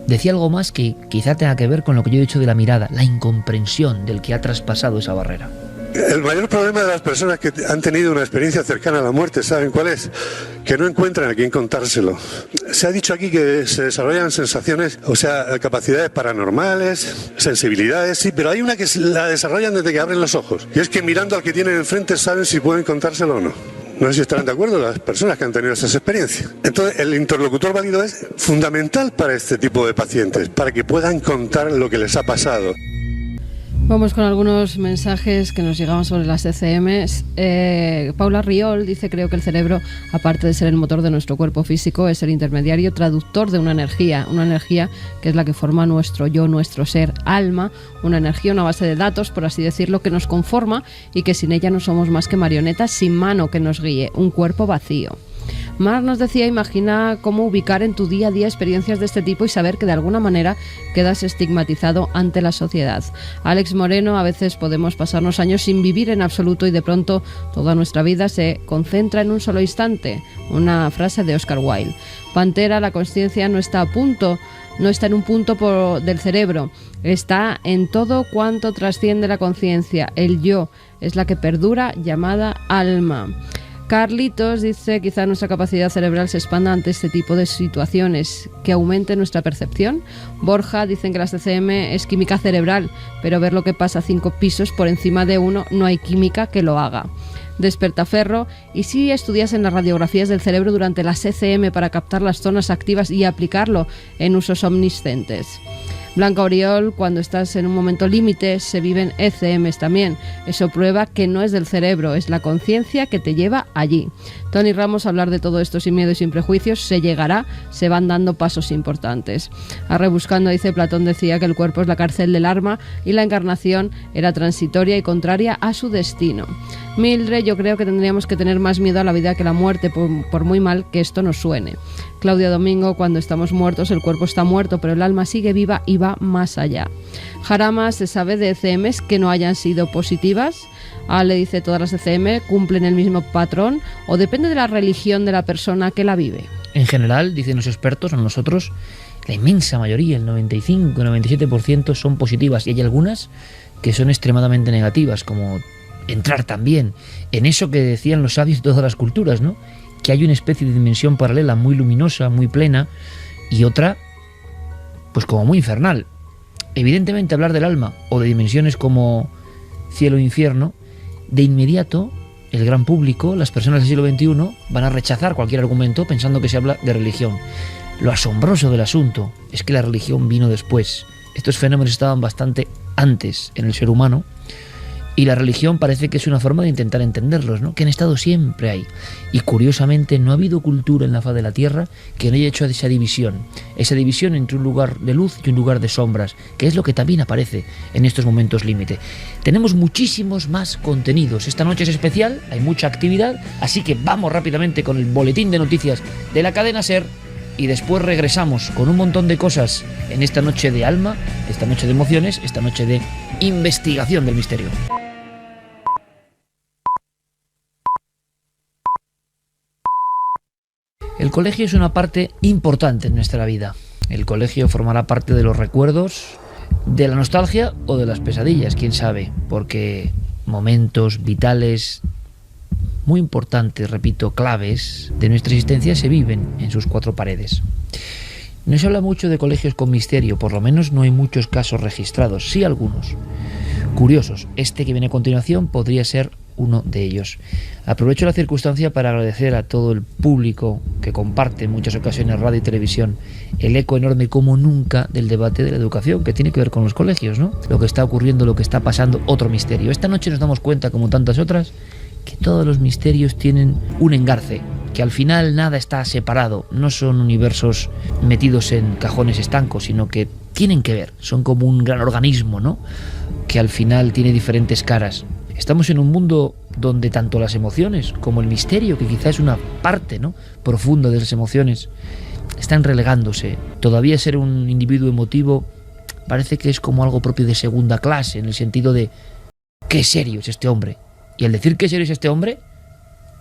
Decía algo más que quizá tenga que ver con lo que yo he dicho de la mirada, la incomprensión del que ha traspasado esa barrera. El mayor problema de las personas que han tenido una experiencia cercana a la muerte, ¿saben cuál es? Que no encuentran a quien contárselo. Se ha dicho aquí que se desarrollan sensaciones, o sea, capacidades paranormales, sensibilidades, sí, pero hay una que la desarrollan desde que abren los ojos. Y es que mirando al que tienen enfrente saben si pueden contárselo o no. No sé si estarán de acuerdo las personas que han tenido esas experiencias. Entonces, el interlocutor válido es fundamental para este tipo de pacientes, para que puedan contar lo que les ha pasado. Vamos con algunos mensajes que nos llegaban sobre las ECMs. Paula Riol dice: creo que el cerebro, aparte de ser el motor de nuestro cuerpo físico, es el intermediario traductor de una energía que es la que forma nuestro yo, nuestro ser, alma, una energía, una base de datos, por así decirlo, que nos conforma y que sin ella no somos más que marionetas sin mano que nos guíe, un cuerpo vacío. Mar nos decía: imagina cómo ubicar en tu día a día experiencias de este tipo y saber que de alguna manera quedas estigmatizado ante la sociedad. Alex Moreno: a veces podemos pasarnos años sin vivir en absoluto y de pronto toda nuestra vida se concentra en un solo instante. Una frase de Oscar Wilde. Pantera: la consciencia no está en un punto del cerebro, está en todo cuanto trasciende la conciencia. El yo es la que perdura, llamada alma. Carlitos dice: quizá nuestra capacidad cerebral se expanda ante este tipo de situaciones, que aumente nuestra percepción. Borja: dicen que la CCM es química cerebral, pero ver lo que pasa 5 pisos por encima de uno, no hay química que lo haga. Despertaferro: ¿y si estudiasen las radiografías del cerebro durante la CCM para captar las zonas activas y aplicarlo en usos omniscientes? Blanca Oriol: cuando estás en un momento límite se viven ECMs también. Eso prueba que no es del cerebro, es la conciencia que te lleva allí. Tony Ramos: hablar de todo esto sin miedo y sin prejuicios, se llegará, se van dando pasos importantes. A Rebuscando dice: Platón decía que el cuerpo es la cárcel del alma y la encarnación era transitoria y contraria a su destino. Mildred: yo creo que tendríamos que tener más miedo a la vida que a la muerte, por muy mal que esto nos suene. Claudia Domingo: cuando estamos muertos el cuerpo está muerto, pero el alma sigue viva y va más allá. Jarama: se sabe de ECMs que no hayan sido positivas. Ale dice: todas las ECM cumplen el mismo patrón o depende de la religión de la persona que la vive. En general, dicen los expertos, a nosotros, la inmensa mayoría, el 95-97% son positivas, y hay algunas que son extremadamente negativas, como entrar también en eso que decían los sabios de todas las culturas, ¿no? Que hay una especie de dimensión paralela muy luminosa, muy plena, y otra, pues como muy infernal. Evidentemente, hablar del alma o de dimensiones como cielo e infierno, de inmediato el gran público, las personas del siglo XXI, van a rechazar cualquier argumento pensando que se habla de religión. Lo asombroso del asunto es que la religión vino después. Estos fenómenos estaban bastante antes en el ser humano, Y la religión parece que es una forma de intentar entenderlos, ¿no? Que han estado siempre ahí. Y curiosamente no ha habido cultura en la faz de la Tierra que no haya hecho esa división entre un lugar de luz y un lugar de sombras, que es lo que también aparece en estos momentos límite. Tenemos muchísimos más contenidos. Esta noche es especial, hay mucha actividad, así que vamos rápidamente con el boletín de noticias de la cadena SER y después regresamos con un montón de cosas en esta noche de alma, esta noche de emociones, esta noche de investigación del misterio. El colegio es una parte importante en nuestra vida. El colegio formará parte de los recuerdos, de la nostalgia o de las pesadillas, quién sabe, porque momentos vitales muy importantes, repito, claves de nuestra existencia se viven en sus cuatro paredes. No se habla mucho de colegios con misterio, por lo menos no hay muchos casos registrados, sí algunos curiosos. Este que viene a continuación podría ser uno de ellos. Aprovecho la circunstancia para agradecer a todo el público que comparte en muchas ocasiones radio y televisión el eco enorme como nunca del debate de la educación que tiene que ver con los colegios, ¿no? Lo que está ocurriendo, lo que está pasando, otro misterio. Esta noche nos damos cuenta, como tantas otras, que todos los misterios tienen un engarce, que al final nada está separado, no son universos metidos en cajones estancos, sino que tienen que ver, son como un gran organismo, ¿no? Que al final tiene diferentes caras. Estamos en un mundo donde tanto las emociones como el misterio, que quizás es una parte, ¿no?, profunda de las emociones, están relegándose. Todavía ser un individuo emotivo parece que es como algo propio de segunda clase, en el sentido de qué serio es este hombre. Y al decir qué serio es este hombre,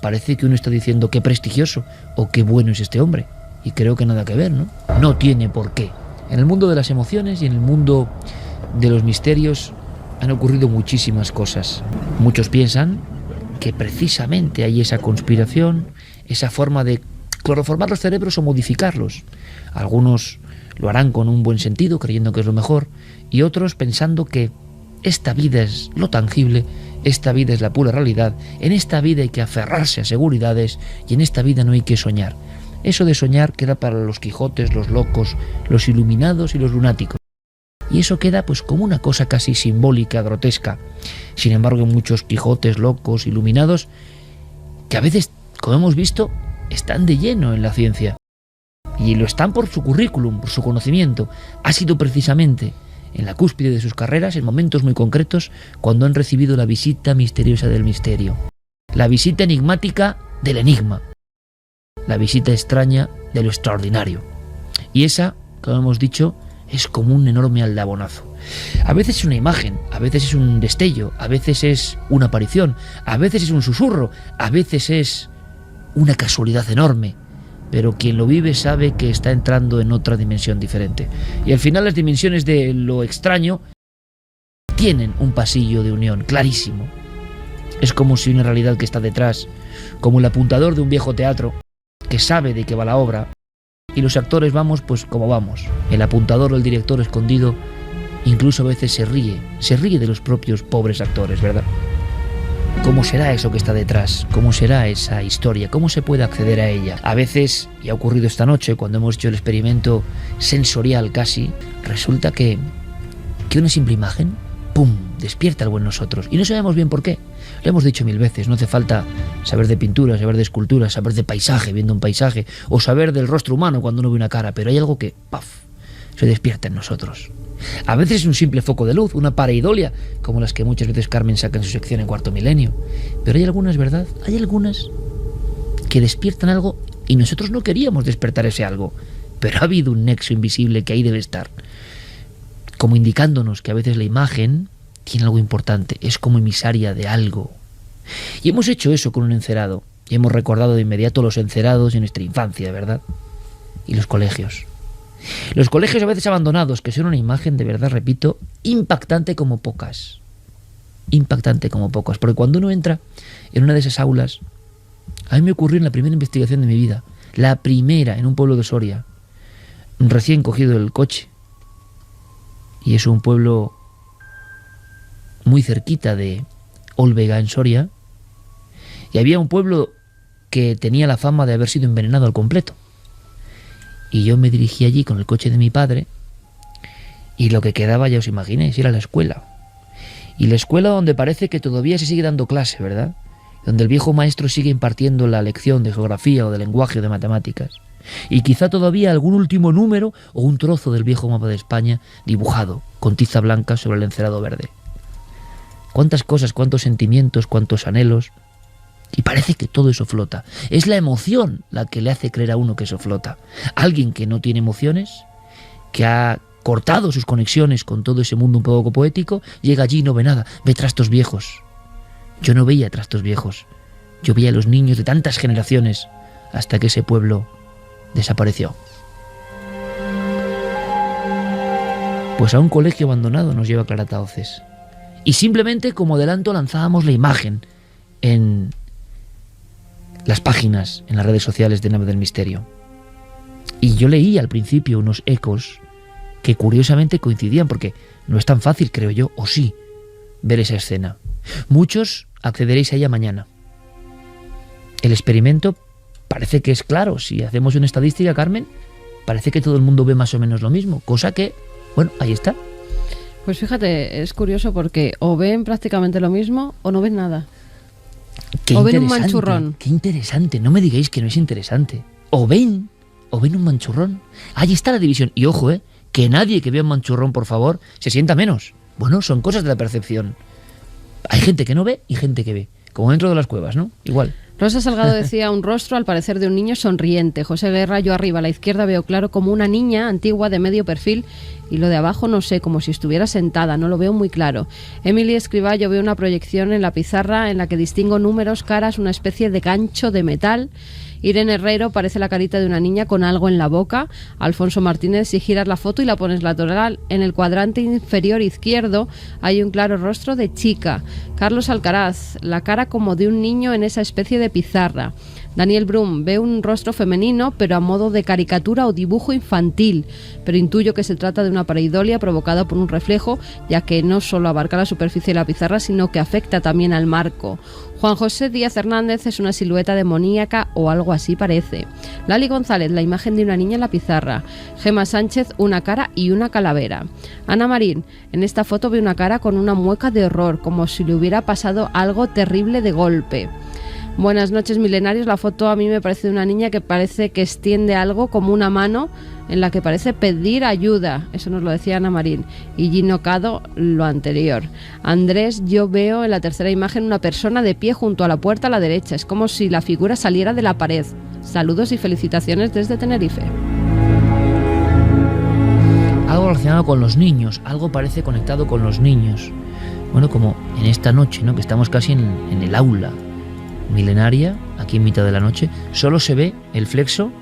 parece que uno está diciendo qué prestigioso o qué bueno es este hombre. Y creo que nada que ver, ¿no? No tiene por qué. En el mundo de las emociones y en el mundo de los misterios han ocurrido muchísimas cosas. Muchos piensan que precisamente hay esa conspiración, esa forma de cloroformar los cerebros o modificarlos. Algunos lo harán con un buen sentido, creyendo que es lo mejor, y otros pensando que esta vida es lo tangible, esta vida es la pura realidad, en esta vida hay que aferrarse a seguridades y en esta vida no hay que soñar. Eso de soñar queda para los Quijotes, los locos, los iluminados y los lunáticos. Y eso queda pues como una cosa casi simbólica, grotesca. Sin embargo, muchos Quijotes, locos, iluminados, que a veces, como hemos visto, están de lleno en la ciencia. Y lo están por su currículum, por su conocimiento. Ha sido precisamente en la cúspide de sus carreras, en momentos muy concretos, cuando han recibido la visita misteriosa del misterio. La visita enigmática del enigma. La visita extraña de lo extraordinario. Y esa, como hemos dicho, es como un enorme aldabonazo. A veces es una imagen, a veces es un destello, a veces es una aparición, a veces es un susurro, a veces es una casualidad enorme. Pero quien lo vive sabe que está entrando en otra dimensión diferente. Y al final las dimensiones de lo extraño tienen un pasillo de unión clarísimo. Es como si una realidad que está detrás, como el apuntador de un viejo teatro, que sabe de qué va la obra, y los actores vamos pues como vamos. El apuntador o el director escondido incluso a veces se ríe de los propios pobres actores, ¿verdad? ¿Cómo será eso que está detrás? ¿Cómo será esa historia? ¿Cómo se puede acceder a ella? A veces, y ha ocurrido esta noche cuando hemos hecho el experimento sensorial casi, resulta que una simple imagen, ¡pum!, despierta algo en nosotros. Y no sabemos bien por qué. Lo hemos dicho mil veces, no hace falta saber de pintura, saber de escultura, saber de paisaje, viendo un paisaje, o saber del rostro humano cuando uno ve una cara, pero hay algo que, ¡paf!, se despierta en nosotros. A veces es un simple foco de luz, una pareidolia, como las que muchas veces Carmen saca en su sección en Cuarto Milenio. Pero hay algunas, ¿verdad? Hay algunas que despiertan algo y nosotros no queríamos despertar ese algo, pero ha habido un nexo invisible que ahí debe estar, como indicándonos que a veces la imagen tiene algo importante, es como emisaria de algo. Y hemos hecho eso con un encerado, y hemos recordado de inmediato los encerados en nuestra infancia, ¿verdad? Y los colegios. Los colegios a veces abandonados, que son una imagen, de verdad, repito, impactante como pocas. Impactante como pocas. Porque cuando uno entra en una de esas aulas, a mí me ocurrió en la primera investigación de mi vida, la primera en un pueblo de Soria, recién cogido el coche. Y es un pueblo muy cerquita de Olvega, en Soria, y había un pueblo que tenía la fama de haber sido envenenado al completo. Y yo me dirigí allí con el coche de mi padre, y lo que quedaba, ya os imagináis, era la escuela. Y la escuela donde parece que todavía se sigue dando clase, ¿verdad? Donde el viejo maestro sigue impartiendo la lección de geografía o de lenguaje o de matemáticas. Y quizá todavía algún último número o un trozo del viejo mapa de España dibujado con tiza blanca sobre el encerado verde. Cuántas cosas, cuántos sentimientos, cuántos anhelos. Y parece que todo eso flota. Es la emoción la que le hace creer a uno que eso flota. Alguien que no tiene emociones, que ha cortado sus conexiones con todo ese mundo un poco poético, llega allí y no ve nada, ve trastos viejos. Yo no veía trastos viejos, yo veía a los niños de tantas generaciones hasta que ese pueblo desapareció. Pues a un colegio abandonado nos lleva Clara Tahoces. Y simplemente como adelanto lanzábamos la imagen en las páginas, en las redes sociales de Nave del Misterio. Y yo leí al principio unos ecos que curiosamente coincidían, porque no es tan fácil, creo yo, o sí, ver esa escena. Muchos accederéis a ella mañana. El experimento parece que es claro. Si hacemos una estadística, Carmen, parece que todo el mundo ve más o menos lo mismo, cosa que, bueno, ahí está. Pues fíjate, es curioso porque o ven prácticamente lo mismo o no ven nada. O ven un manchurrón. Qué interesante, no me digáis que no es interesante. O ven un manchurrón. Ahí está la división. Y ojo, que nadie que vea un manchurrón, por favor, se sienta menos. Bueno, son cosas de la percepción. Hay gente que no ve y gente que ve. Como dentro de las cuevas, ¿no? Igual. Rosa Salgado decía un rostro al parecer de un niño sonriente. José Guerra, yo arriba a la izquierda veo claro como una niña antigua de medio perfil y lo de abajo no sé, como si estuviera sentada, no lo veo muy claro. Emily Escribá, yo veo una proyección en la pizarra en la que distingo números, caras, una especie de gancho de metal. Irene Herrero, parece la carita de una niña con algo en la boca. Alfonso Martínez, si giras la foto y la pones lateral, en el cuadrante inferior izquierdo hay un claro rostro de chica. Carlos Alcaraz, la cara como de un niño en esa especie de pizarra. Daniel Brum, ve un rostro femenino pero a modo de caricatura o dibujo infantil, pero intuyo que se trata de una pareidolia provocada por un reflejo, ya que no solo abarca la superficie de la pizarra, sino que afecta también al marco. Juan José Díaz Hernández es una silueta demoníaca o algo así parece. Lali González, la imagen de una niña en la pizarra. Gema Sánchez, una cara y una calavera. Ana Marín, en esta foto ve una cara con una mueca de horror, como si le hubiera pasado algo terrible de golpe. Buenas noches, milenarios. La foto a mí me parece de una niña que parece que extiende algo como una mano en la que parece pedir ayuda. Eso nos lo decía Ana Marín. Y Gino Cado, lo anterior. Andrés, yo veo en la tercera imagen una persona de pie junto a la puerta a la derecha. Es como si la figura saliera de la pared. Saludos y felicitaciones desde Tenerife. Algo relacionado con los niños, algo parece conectado con los niños. Bueno, como en esta noche, ¿no? Que estamos casi en el aula milenaria, aquí en mitad de la noche, solo se ve el flexo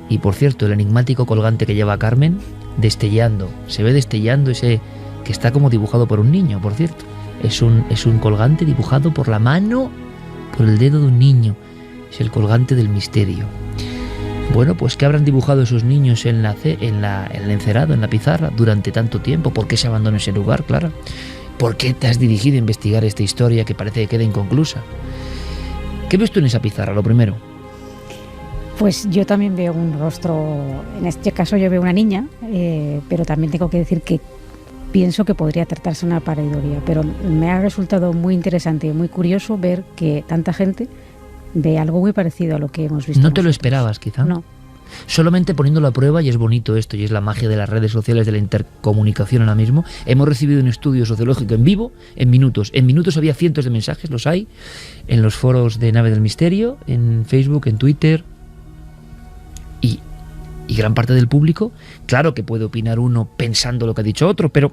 y, por cierto, el enigmático colgante que lleva Carmen destellando. Se ve destellando ese que está como dibujado por un niño, por cierto. Es un colgante dibujado por la mano, por el dedo de un niño. Es el colgante del misterio. Bueno, pues ¿qué habrán dibujado esos niños en el encerado, en la pizarra, durante tanto tiempo? ¿Por qué se abandonó ese lugar, Clara? ¿Por qué te has dirigido a investigar esta historia que parece que queda inconclusa? ¿Qué ves tú en esa pizarra, lo primero? Pues yo también veo un rostro, en este caso yo veo una niña, pero también tengo que decir que pienso que podría tratarse de una pareidolia, pero me ha resultado muy interesante y muy curioso ver que tanta gente ve algo muy parecido a lo que hemos visto. ¿No te lo esperabas, quizá? No. Solamente poniéndolo a prueba, y es bonito esto, y es la magia de las redes sociales, de la intercomunicación ahora mismo, hemos recibido un estudio sociológico en vivo, en minutos. En minutos había cientos de mensajes, los hay, en los foros de Nave del Misterio, en Facebook, en Twitter, y gran parte del público, claro que puede opinar uno pensando lo que ha dicho otro, pero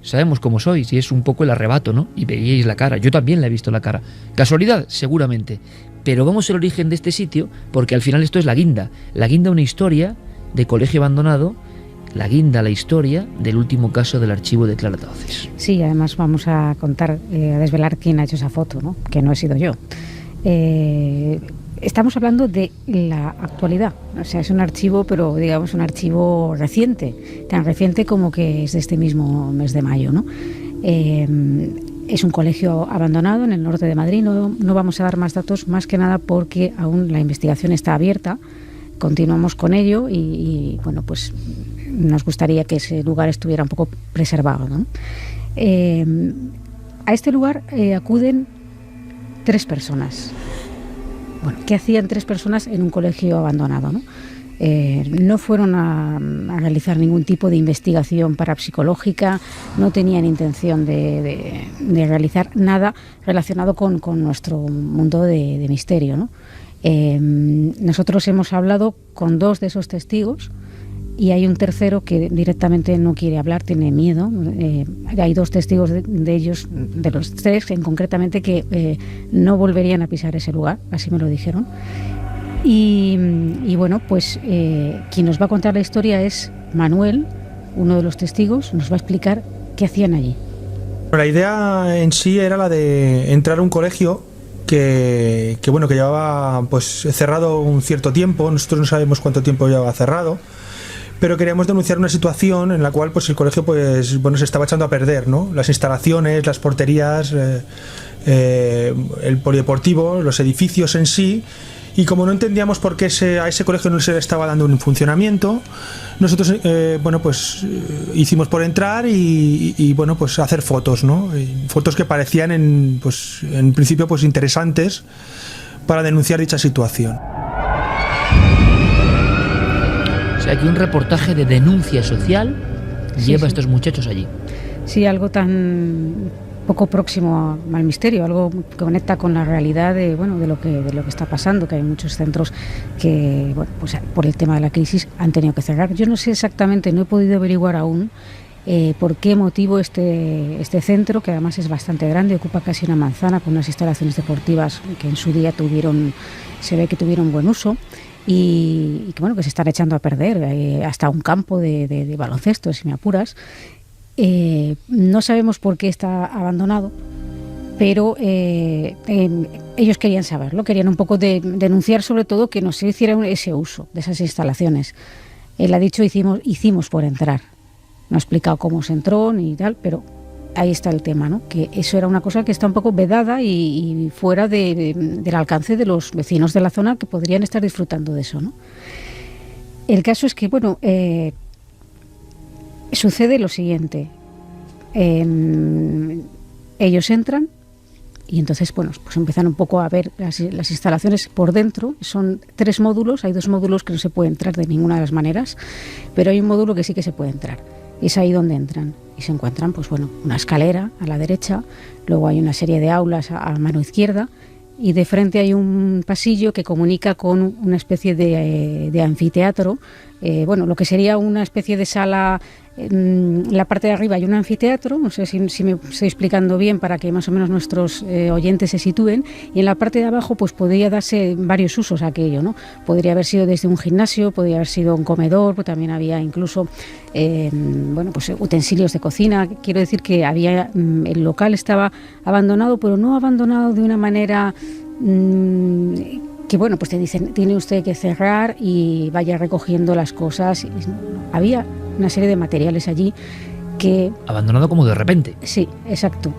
sabemos cómo sois, y es un poco el arrebato, ¿no? Y veíais la cara, yo también la he visto la cara. ¿Casualidad? Seguramente. Pero vamos al origen de este sitio, porque al final esto es la guinda. La guinda, una historia de colegio abandonado, la guinda, la historia del último caso del archivo de Clara Tahoces. Sí, además vamos a contar, a desvelar quién ha hecho esa foto, ¿no? Que no he sido yo. Estamos hablando de la actualidad, o sea, es un archivo, pero digamos un archivo reciente, tan reciente como que es de este mismo mes de mayo, ¿no? Es un colegio abandonado en el norte de Madrid. No vamos a dar más datos, más que nada porque aún la investigación está abierta. Continuamos con ello y bueno, pues nos gustaría que ese lugar estuviera un poco preservado, ¿no? A este lugar acuden 3 personas. Bueno, ¿qué hacían 3 personas en un colegio abandonado, ¿no? No fueron a realizar ningún tipo de investigación parapsicológica, no tenían intención de realizar nada relacionado con nuestro mundo de misterio, ¿no? Nosotros hemos hablado con 2 de esos testigos y hay un tercero que directamente no quiere hablar, tiene miedo. Hay 2 testigos de ellos, de los 3 concretamente, que no volverían a pisar ese lugar, así me lo dijeron. Y bueno, pues quien nos va a contar la historia es Manuel, uno de los testigos, nos va a explicar qué hacían allí. La idea en sí era la de entrar a un colegio que llevaba pues cerrado un cierto tiempo. Nosotros no sabemos cuánto tiempo llevaba cerrado, pero queríamos denunciar una situación en la cual pues el colegio se estaba echando a perder, ¿no? Las instalaciones, las porterías, el polideportivo, los edificios en sí. Y como no entendíamos por qué a ese colegio no se le estaba dando un funcionamiento, nosotros hicimos por entrar y hacer fotos, ¿no? Fotos que parecían en principio pues interesantes para denunciar dicha situación. O sea, que un reportaje de denuncia social lleva a estos muchachos allí. Sí, algo tan poco próximo al misterio, algo que conecta con la realidad de lo que está pasando, que hay muchos centros que por el tema de la crisis han tenido que cerrar. Yo no sé exactamente, no he podido averiguar aún por qué motivo este centro, que además es bastante grande, ocupa casi una manzana con unas instalaciones deportivas que en su día se ve que tuvieron buen uso y que se están echando a perder, hasta un campo de baloncesto, si me apuras. No sabemos por qué está abandonado, pero ellos querían saberlo, querían un poco denunciar sobre todo que no se hiciera ese uso de esas instalaciones. Él ha dicho hicimos por entrar, no ha explicado cómo se entró ni tal, pero ahí está el tema, ¿no? Que eso era una cosa que está un poco vedada y fuera del alcance de los vecinos de la zona que podrían estar disfrutando de eso, ¿no? El caso es que sucede lo siguiente. Ellos entran y entonces pues empiezan un poco a ver las instalaciones por dentro. Son 3 módulos, hay 2 módulos que no se puede entrar de ninguna de las maneras, pero hay un módulo que sí que se puede entrar. Y es ahí donde entran y se encuentran una escalera a la derecha, luego hay una serie de aulas a mano izquierda y de frente hay un pasillo que comunica con una especie de anfiteatro, lo que sería una especie de sala. En la parte de arriba hay un anfiteatro, no sé si me estoy explicando bien para que más o menos nuestros oyentes se sitúen, y en la parte de abajo pues podría darse varios usos a aquello, ¿no? Podría haber sido desde un gimnasio, podría haber sido un comedor, pues también había incluso utensilios de cocina. Quiero decir que el local estaba abandonado, pero no abandonado de una manera que pues te dicen tiene usted que cerrar y vaya recogiendo las cosas. Había una serie de materiales allí que... Abandonado como de repente. Sí, exacto.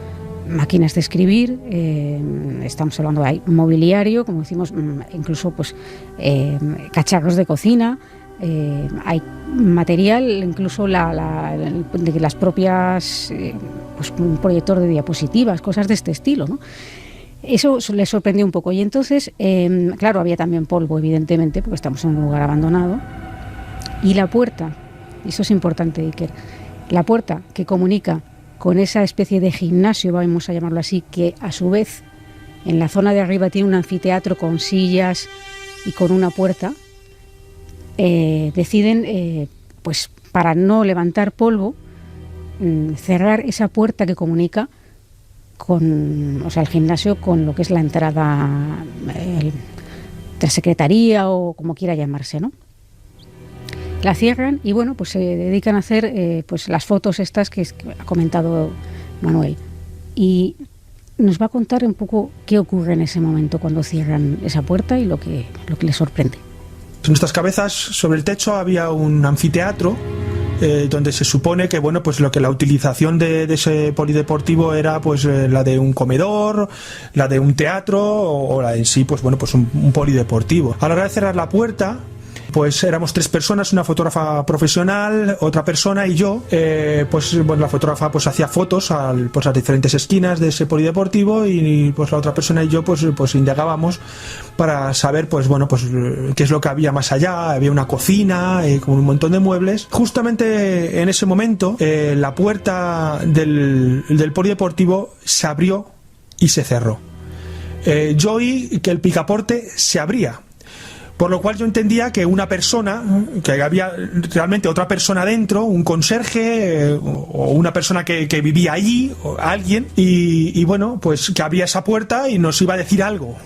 Máquinas de escribir, estamos hablando de mobiliario, como decimos, incluso cacharros de cocina, hay material, incluso de las propias, un proyector de diapositivas, cosas de este estilo, ¿no? Eso les sorprendió un poco y entonces, claro, había también polvo, evidentemente, porque estamos en un lugar abandonado, y la puerta, y eso es importante, Iker, la puerta que comunica con esa especie de gimnasio, vamos a llamarlo así, que a su vez en la zona de arriba tiene un anfiteatro con sillas y con una puerta, deciden, para no levantar polvo, cerrar esa puerta que comunica el gimnasio con lo que es la entrada de la secretaría o como quiera llamarse, ¿no? La cierran y se dedican a hacer las fotos estas que ha comentado Manuel. Y nos va a contar un poco qué ocurre en ese momento cuando cierran esa puerta y lo que les sorprende. En nuestras cabezas, sobre el techo, había un anfiteatro donde se supone que la utilización de ese polideportivo era la de un comedor, la de un teatro o la en sí un polideportivo. A la hora de cerrar la puerta, Pues éramos 3 personas, una fotógrafa profesional, otra persona y yo. Pues bueno, la fotógrafa pues hacía fotos a las diferentes esquinas de ese polideportivo y pues la otra persona y yo pues indagábamos para saber pues bueno pues qué es lo que había más allá. Había una cocina con un montón de muebles. Justamente en ese momento la puerta del polideportivo se abrió y se cerró. Yo oí que el picaporte se abría, por lo cual yo entendía que una persona, que había realmente otra persona dentro, un conserje o una persona que vivía allí, o alguien, y bueno, pues que abría esa puerta y nos iba a decir algo.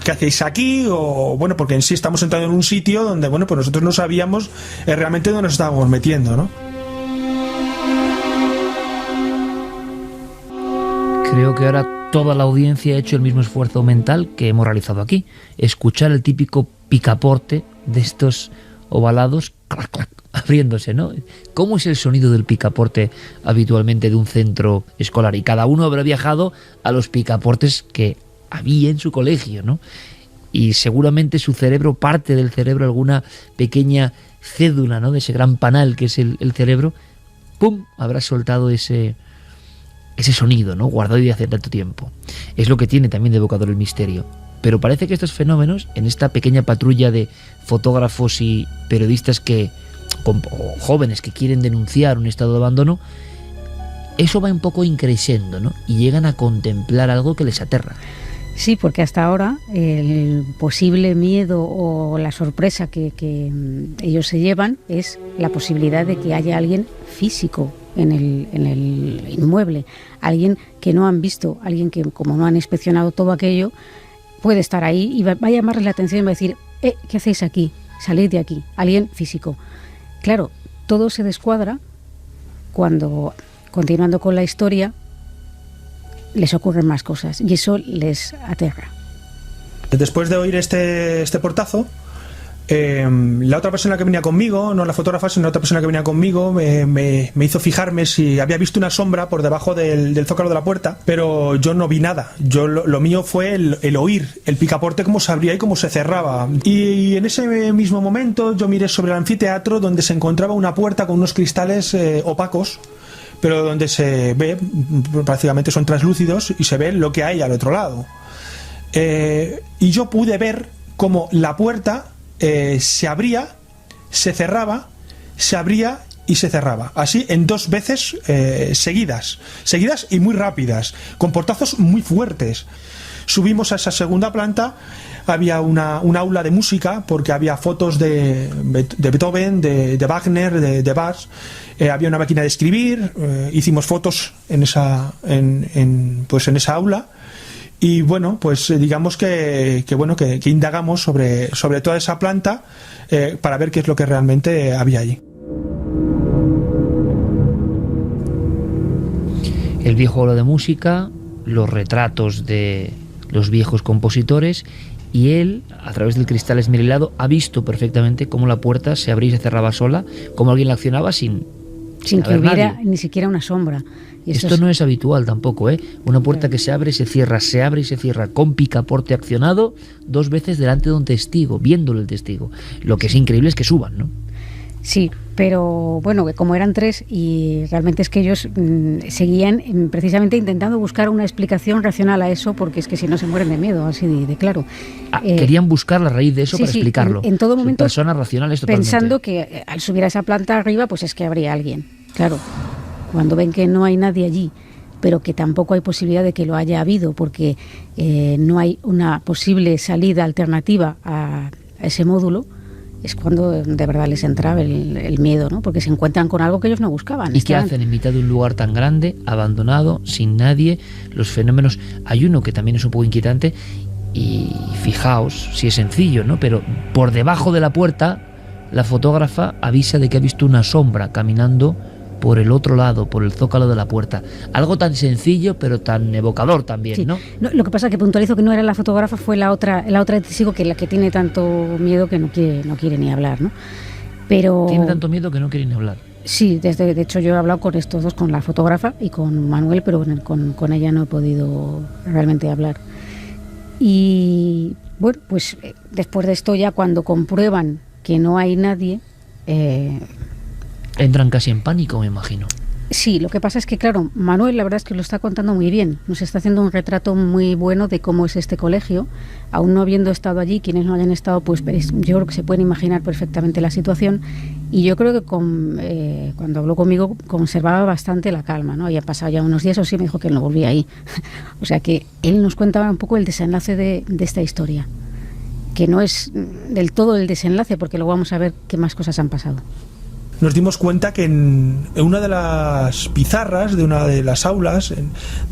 ¿Qué hacéis aquí? O bueno, porque en sí estamos entrando en un sitio donde, bueno, pues nosotros no sabíamos realmente dónde nos estábamos metiendo, ¿no? Creo que ahora toda la audiencia ha hecho el mismo esfuerzo mental que hemos realizado aquí. Escuchar el típico picaporte de estos ovalados, clac, clac, abriéndose, ¿no? ¿Cómo es el sonido del picaporte habitualmente de un centro escolar? Y cada uno habrá viajado a los picaportes que había en su colegio, ¿no? Y seguramente su cerebro, parte del cerebro, alguna pequeña cédula, ¿no?, de ese gran panal que es el cerebro, ¡pum!, habrá soltado ese sonido, ¿no?, guardado desde hace tanto tiempo. Es lo que tiene también de evocador el misterio. Pero parece que estos fenómenos, en esta pequeña patrulla de fotógrafos y periodistas o jóvenes que quieren denunciar un estado de abandono, eso va un poco increciendo, ¿no?, y llegan a contemplar algo que les aterra. Sí, porque hasta ahora el posible miedo o la sorpresa que ellos se llevan es la posibilidad de que haya alguien físico en el inmueble, alguien que no han visto, alguien que, como no han inspeccionado todo aquello, puede estar ahí y va a llamarles la atención y va a decir, ¿qué hacéis aquí? Salid de aquí, alguien físico. Claro, todo se descuadra cuando, continuando con la historia, les ocurren más cosas y eso les aterra. Después de oír este portazo, la otra persona que venía conmigo, no la fotógrafa, sino la otra persona que venía conmigo, me hizo fijarme si había visto una sombra por debajo del zócalo de la puerta, pero yo no vi nada. Lo mío fue el oír el picaporte cómo se abría y cómo se cerraba. Y en ese mismo momento yo miré sobre el anfiteatro donde se encontraba una puerta con unos cristales opacos, pero donde se ve, prácticamente son translúcidos y se ve lo que hay al otro lado. Y yo pude ver cómo la puerta se abría, se cerraba, se abría y se cerraba. Así en 2 veces seguidas y muy rápidas, con portazos muy fuertes. Subimos a esa segunda planta, había una aula de música, porque había fotos de Beethoven, de Wagner, de Bach. Había una máquina de escribir, hicimos fotos en esa aula. Y bueno, pues digamos que indagamos sobre toda esa planta para ver qué es lo que realmente había allí. El viejo aula de música, los retratos de los viejos compositores, y él, a través del cristal esmerilado, ha visto perfectamente cómo la puerta se abría y se cerraba sola, cómo alguien la accionaba sin que hubiera nadie. Ni siquiera una sombra. Y esto no es habitual tampoco, ¿eh? Una puerta que se abre y se abre y se cierra, con picaporte accionado 2 veces delante de un testigo, viéndolo el testigo. Lo que es increíble es que suban, ¿no? Sí, pero bueno, como eran 3 y realmente es que ellos seguían precisamente intentando buscar una explicación racional a eso, porque es que si no se mueren de miedo, así de claro. Querían buscar la raíz de eso para explicarlo. En todo momento personas racionales totalmente. Pensando que al subir a esa planta arriba, pues es que habría alguien. Claro, cuando ven que no hay nadie allí, pero que tampoco hay posibilidad de que lo haya habido, porque no hay una posible salida alternativa a ese módulo, es cuando de verdad les entra el miedo, ¿no? Porque se encuentran con algo que ellos no buscaban. ¿Y qué hacen en mitad de un lugar tan grande, abandonado, sin nadie? Los fenómenos... Hay uno que también es un poco inquietante, y fijaos, si es sencillo, ¿no? Pero por debajo de la puerta, la fotógrafa avisa de que ha visto una sombra caminando por el otro lado, por el zócalo de la puerta. Algo tan sencillo, pero tan evocador también, sí. ¿No? Lo que pasa es que puntualizo que no era la fotógrafa, fue la otra testigo, que la que tiene tanto miedo que no quiere ni hablar, ¿no? Pero tiene tanto miedo que no quiere ni hablar. Sí, de hecho yo he hablado con estos 2, con la fotógrafa y con Manuel, pero con ella no he podido realmente hablar. Y bueno, pues después de esto, ya cuando comprueban que no hay nadie... Entran casi en pánico, me imagino. Sí, lo que pasa es que, claro, Manuel la verdad es que lo está contando muy bien. Nos está haciendo un retrato muy bueno de cómo es este colegio. Aún no habiendo estado allí, quienes no hayan estado, pues yo creo que se pueden imaginar perfectamente la situación. Y yo creo que cuando habló conmigo conservaba bastante la calma, ¿no? Había pasado ya unos días, o sí me dijo que él no volvía ahí. O sea que él nos cuenta un poco el desenlace de esta historia, que no es del todo el desenlace, porque luego vamos a ver qué más cosas han pasado. Nos dimos cuenta que en una de las pizarras de una de las aulas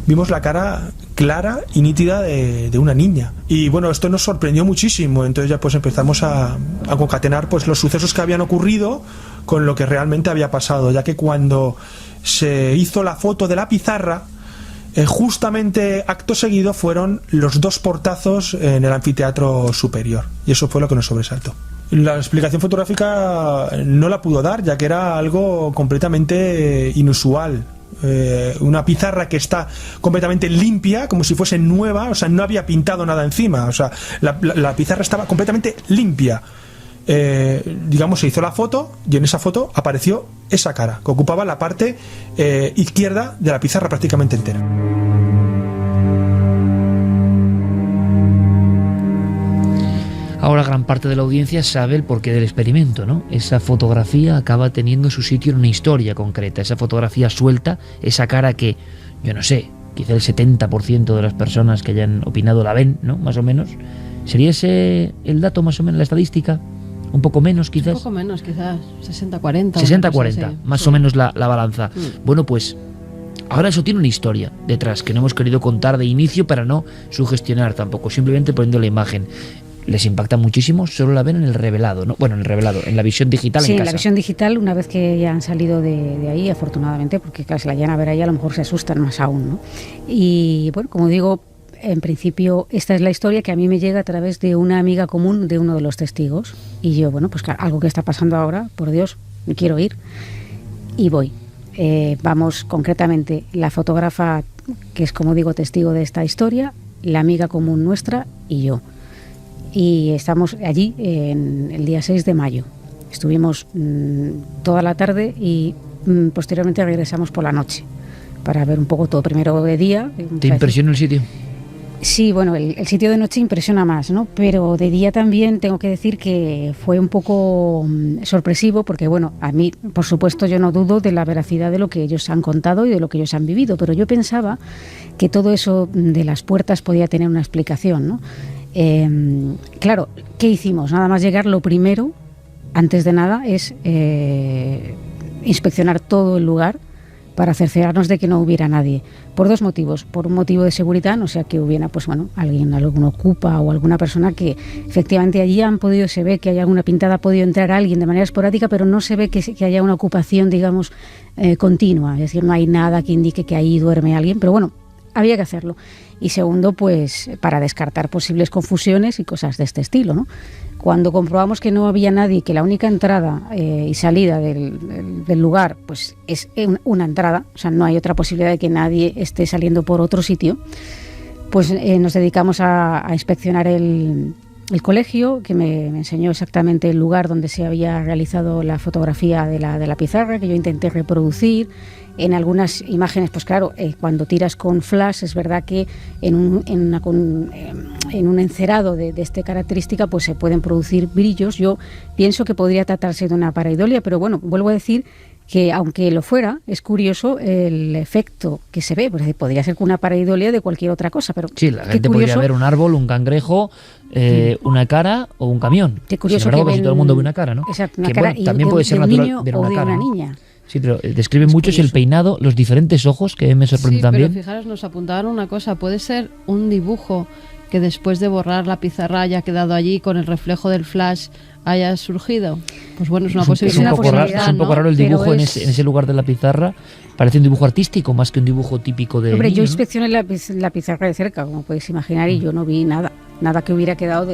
vimos la cara clara y nítida de una niña. Y bueno, esto nos sorprendió muchísimo. Entonces ya pues empezamos a concatenar pues los sucesos que habían ocurrido con lo que realmente había pasado, ya que cuando se hizo la foto de la pizarra, justamente acto seguido fueron los 2 portazos en el anfiteatro superior, y eso fue lo que nos sobresaltó. La explicación fotográfica no la pudo dar, ya que era algo completamente inusual. Una pizarra que está completamente limpia, como si fuese nueva, o sea, no había pintado nada encima, o sea, la pizarra estaba completamente limpia. Digamos, se hizo la foto y en esa foto apareció esa cara, que ocupaba la parte izquierda de la pizarra prácticamente entera. Ahora gran parte de la audiencia sabe el porqué del experimento, ¿no? Esa fotografía acaba teniendo su sitio en una historia concreta, esa fotografía suelta, esa cara que, yo no sé, quizá el 70% de las personas que hayan opinado la ven, ¿no? Más o menos. ¿Sería ese el dato más o menos, la estadística? Un poco menos quizás. Un poco menos, quizás 60-40. 60-40, más o menos la balanza. Bueno, pues ahora eso tiene una historia detrás que no hemos querido contar de inicio para no sugestionar tampoco, simplemente poniendo la imagen. Les impacta muchísimo, solo la ven en el revelado, ¿no? Bueno, en el revelado, en la visión digital sí, en casa. Sí, en la visión digital, una vez que ya han salido de ahí, afortunadamente, porque claro, si la llegan a ver ahí a lo mejor se asustan más aún, ¿no? Y bueno, como digo, en principio esta es la historia que a mí me llega a través de una amiga común de uno de los testigos. Y yo, bueno, pues claro, algo que está pasando ahora, por Dios, me quiero ir. Y voy. Vamos, concretamente, la fotógrafa, que es como digo, testigo de esta historia, la amiga común nuestra y yo. Y estamos allí en el día 6 de mayo. Estuvimos toda la tarde y posteriormente regresamos por la noche para ver un poco todo. Primero de día. ¿Te impresionó el sitio? Sí, bueno, el sitio de noche impresiona más, ¿no? Pero de día también tengo que decir que fue un poco sorpresivo porque, bueno, a mí, por supuesto, yo no dudo de la veracidad de lo que ellos han contado y de lo que ellos han vivido, pero yo pensaba que todo eso de las puertas podía tener una explicación, ¿no? Claro, ¿qué hicimos? Nada más llegar, lo primero, antes de nada, es inspeccionar todo el lugar para cerciorarnos de que no hubiera nadie. Por 2 motivos. Por un motivo de seguridad, no sea que hubiera, pues bueno, algún ocupa o alguna persona que efectivamente allí se ve que hay alguna pintada, ha podido entrar alguien de manera esporádica, pero no se ve que haya una ocupación, digamos, continua. Es decir, no hay nada que indique que ahí duerme alguien, pero bueno, había que hacerlo. Y segundo, pues para descartar posibles confusiones y cosas de este estilo, ¿no? Cuando comprobamos que no había nadie, que la única entrada y salida del lugar pues es una entrada, o sea, no hay otra posibilidad de que nadie esté saliendo por otro sitio, pues nos dedicamos a inspeccionar el colegio, que me enseñó exactamente el lugar donde se había realizado la fotografía de la pizarra, que yo intenté reproducir. En algunas imágenes, pues claro, cuando tiras con flash, es verdad que en un encerado de esta característica pues se pueden producir brillos. Yo pienso que podría tratarse de una pareidolia, pero bueno, vuelvo a decir que aunque lo fuera, es curioso el efecto que se ve, porque podría ser una pareidolia de cualquier otra cosa, pero sí, la gente podría ver un árbol, un cangrejo, una cara o un camión. Qué curioso. Sin embargo, que todo el mundo ve una cara, ¿no? Exacto, una que, cara, bueno, también puede ser natural ver una cara, una niña. Sí, pero describe mucho el peinado, los diferentes ojos, que me sorprende también. Pero fijaros, nos apuntaban una cosa, puede ser un dibujo que después de borrar la pizarra haya quedado allí con el reflejo del flash haya surgido. Pues bueno, es una posibilidad. Es un poco raro el dibujo en ese lugar de la pizarra. Parece un dibujo artístico más que un dibujo típico de Hombre, niño, yo inspeccioné la pizarra de cerca, como podéis imaginar, y yo no vi nada que hubiera quedado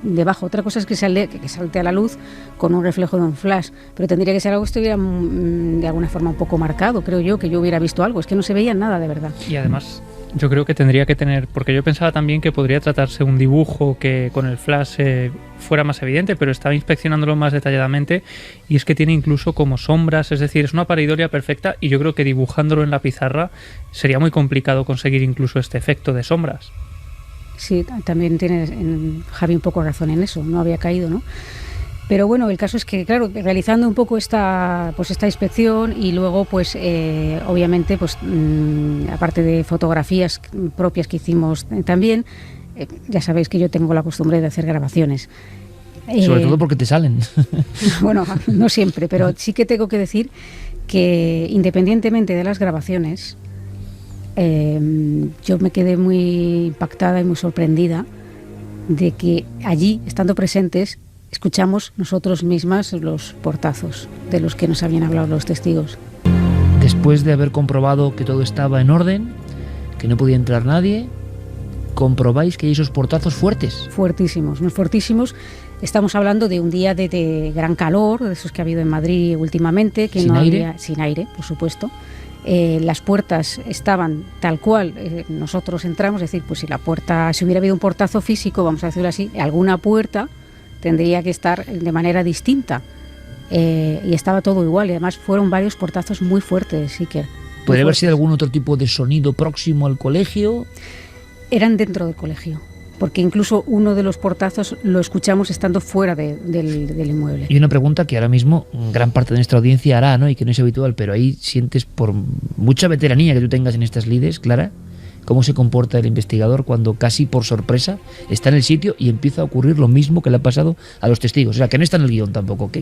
debajo. Otra cosa es que salte a la luz con un reflejo de un flash, pero tendría que ser algo que estuviera de alguna forma un poco marcado, creo yo, que yo hubiera visto algo. Es que no se veía nada de verdad. Y además, Yo creo que tendría que tener, porque yo pensaba también que podría tratarse un dibujo que con el flash fuera más evidente, pero estaba inspeccionándolo más detalladamente y es que tiene incluso como sombras, es decir, es una pareidolia perfecta y yo creo que dibujándolo en la pizarra sería muy complicado conseguir incluso este efecto de sombras. Sí, también tienes, Javi, un poco razón en eso, no había caído, ¿no? Pero bueno, el caso es que, claro, realizando un poco esta inspección y luego, pues, obviamente, pues, aparte de fotografías propias que hicimos también, ya sabéis que yo tengo la costumbre de hacer grabaciones. Sobre todo porque te salen. Bueno, no siempre, pero sí que tengo que decir que independientemente de las grabaciones, yo me quedé muy impactada y muy sorprendida de que allí, estando presentes, escuchamos nosotros mismas los portazos de los que nos habían hablado los testigos. Después de haber comprobado que todo estaba en orden, que no podía entrar nadie, comprobáis que hay esos portazos fuertes. Fuertísimos, muy fuertísimos. Estamos hablando de un día de gran calor, de esos que ha habido en Madrid últimamente, que ¿Sin no aire? había, sin aire, por supuesto. Las puertas estaban tal cual nosotros entramos, es decir, pues si hubiera habido un portazo físico, vamos a decirlo así, alguna puerta tendría que estar de manera distinta, y estaba todo igual, y además fueron varios portazos muy fuertes, sí que. ¿Podría haber sido algún otro tipo de sonido próximo al colegio? Eran dentro del colegio, porque incluso uno de los portazos lo escuchamos estando fuera del inmueble. Y una pregunta que ahora mismo gran parte de nuestra audiencia hará, ¿no? Y que no es habitual, pero ahí sientes, por mucha veteranía que tú tengas en estas lides, Clara, cómo se comporta el investigador cuando casi por sorpresa está en el sitio y empieza a ocurrir lo mismo que le ha pasado a los testigos. O sea, que no está en el guión tampoco.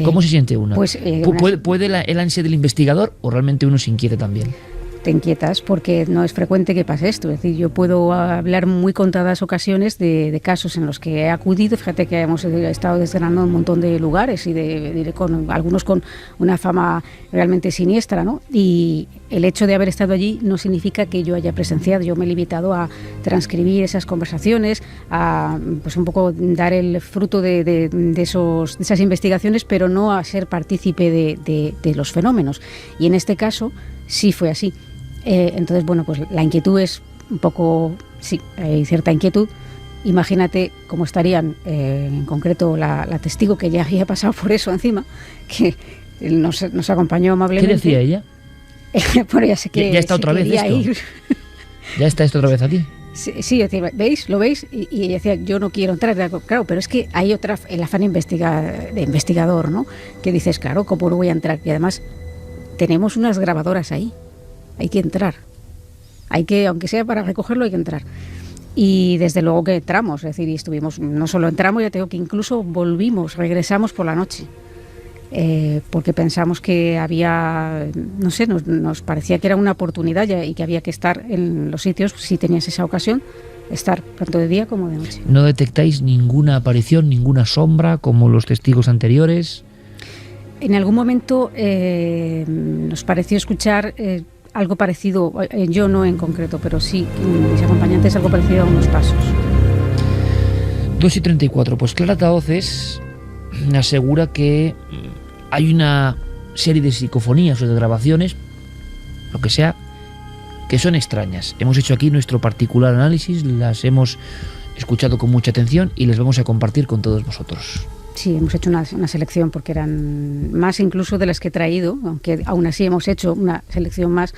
¿Cómo se siente uno? Pues, ¿Puede el ansia del investigador o realmente uno se inquieta también? Te inquietas porque no es frecuente que pase esto. Es decir, yo puedo hablar muy contadas ocasiones de casos en los que he acudido. Fíjate que hemos estado desgranando un montón de lugares y con algunos con una fama realmente siniestra, ¿no? Y el hecho de haber estado allí no significa que yo haya presenciado. Yo me he limitado a transcribir esas conversaciones, a pues un poco dar el fruto de esas investigaciones, pero no a ser partícipe de los fenómenos. Y en este caso sí fue así. Entonces, bueno, pues la inquietud es un poco, sí, hay cierta inquietud. Imagínate cómo estarían, en concreto la testigo que ya había pasado por eso encima, que nos acompañó amablemente. ¿Qué decía ella? Bueno, ya sé que ya está otra vez esto. ¿Ya está esto otra vez aquí? Sí, decía, ¿veis? ¿Lo veis? Y ella decía, yo no quiero entrar. Claro, pero es que hay el afán de investigador, ¿no? Que dices, claro, ¿cómo no voy a entrar? Y además tenemos unas grabadoras ahí. Hay que entrar. Aunque sea para recogerlo, hay que entrar. Y desde luego que entramos, es decir, no solo entramos, ya tengo que incluso regresamos por la noche. Porque pensamos que había, no sé, nos parecía que era una oportunidad y que había que estar en los sitios, si tenías esa ocasión, estar tanto de día como de noche. ¿No detectáis ninguna aparición, ninguna sombra como los testigos anteriores? En algún momento nos pareció escuchar algo parecido, yo no en concreto, pero sí, mis acompañantes, algo parecido a unos pasos. 2:34, pues Clara Tahoces asegura que hay una serie de psicofonías o de grabaciones, lo que sea, que son extrañas. Hemos hecho aquí nuestro particular análisis, las hemos escuchado con mucha atención y les vamos a compartir con todos vosotros. Sí, hemos hecho una selección porque eran más incluso de las que he traído, aunque aún así hemos hecho una selección más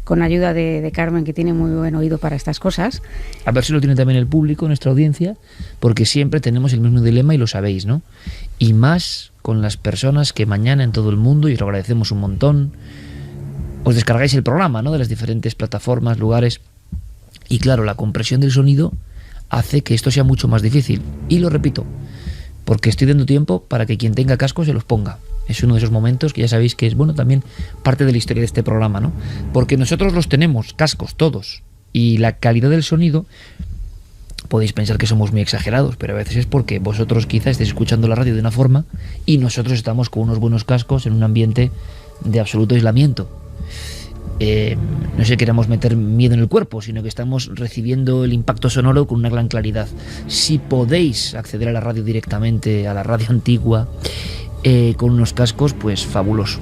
con ayuda de Carmen, que tiene muy buen oído para estas cosas. A ver si lo tiene también el público, nuestra audiencia, porque siempre tenemos el mismo dilema y lo sabéis, ¿no? Y más con las personas que mañana en todo el mundo, y os lo agradecemos un montón, os descargáis el programa, ¿no? De las diferentes plataformas, lugares, y claro, la compresión del sonido hace que esto sea mucho más difícil. Y lo repito, porque estoy dando tiempo para que quien tenga cascos se los ponga. Es uno de esos momentos que ya sabéis que es, bueno, también parte de la historia de este programa, ¿no? Porque nosotros los tenemos, cascos, todos, y la calidad del sonido, podéis pensar que somos muy exagerados, pero a veces es porque vosotros quizás estéis escuchando la radio de una forma y nosotros estamos con unos buenos cascos en un ambiente de absoluto aislamiento. No es que queramos meter miedo en el cuerpo, sino que estamos recibiendo el impacto sonoro con una gran claridad. Si podéis acceder a la radio directamente, a la radio antigua, con unos cascos, pues fabuloso.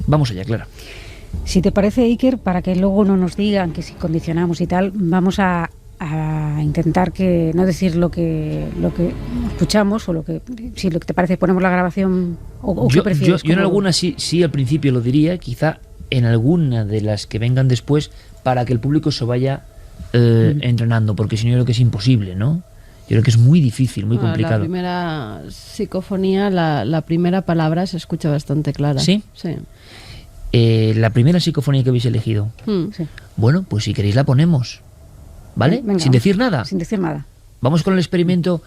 Vamos allá, Clara. Si te parece, Iker, para que luego no nos digan que si condicionamos y tal, vamos a intentar que no decir lo que escuchamos, o lo que, si lo que te parece, ponemos la grabación o qué prefieres. Yo en algunas sí al principio lo diría, quizá en alguna de las que vengan después, para que el público se vaya entrenando, porque si no, yo creo que es imposible, ¿no? Yo creo que es muy difícil, muy complicado. La primera psicofonía, la primera palabra se escucha bastante clara. ¿Sí? Sí. La primera psicofonía que habéis elegido. Sí. Bueno, pues si queréis la ponemos, ¿vale? Venga, sin decir nada. Sin decir nada. Vamos con el experimento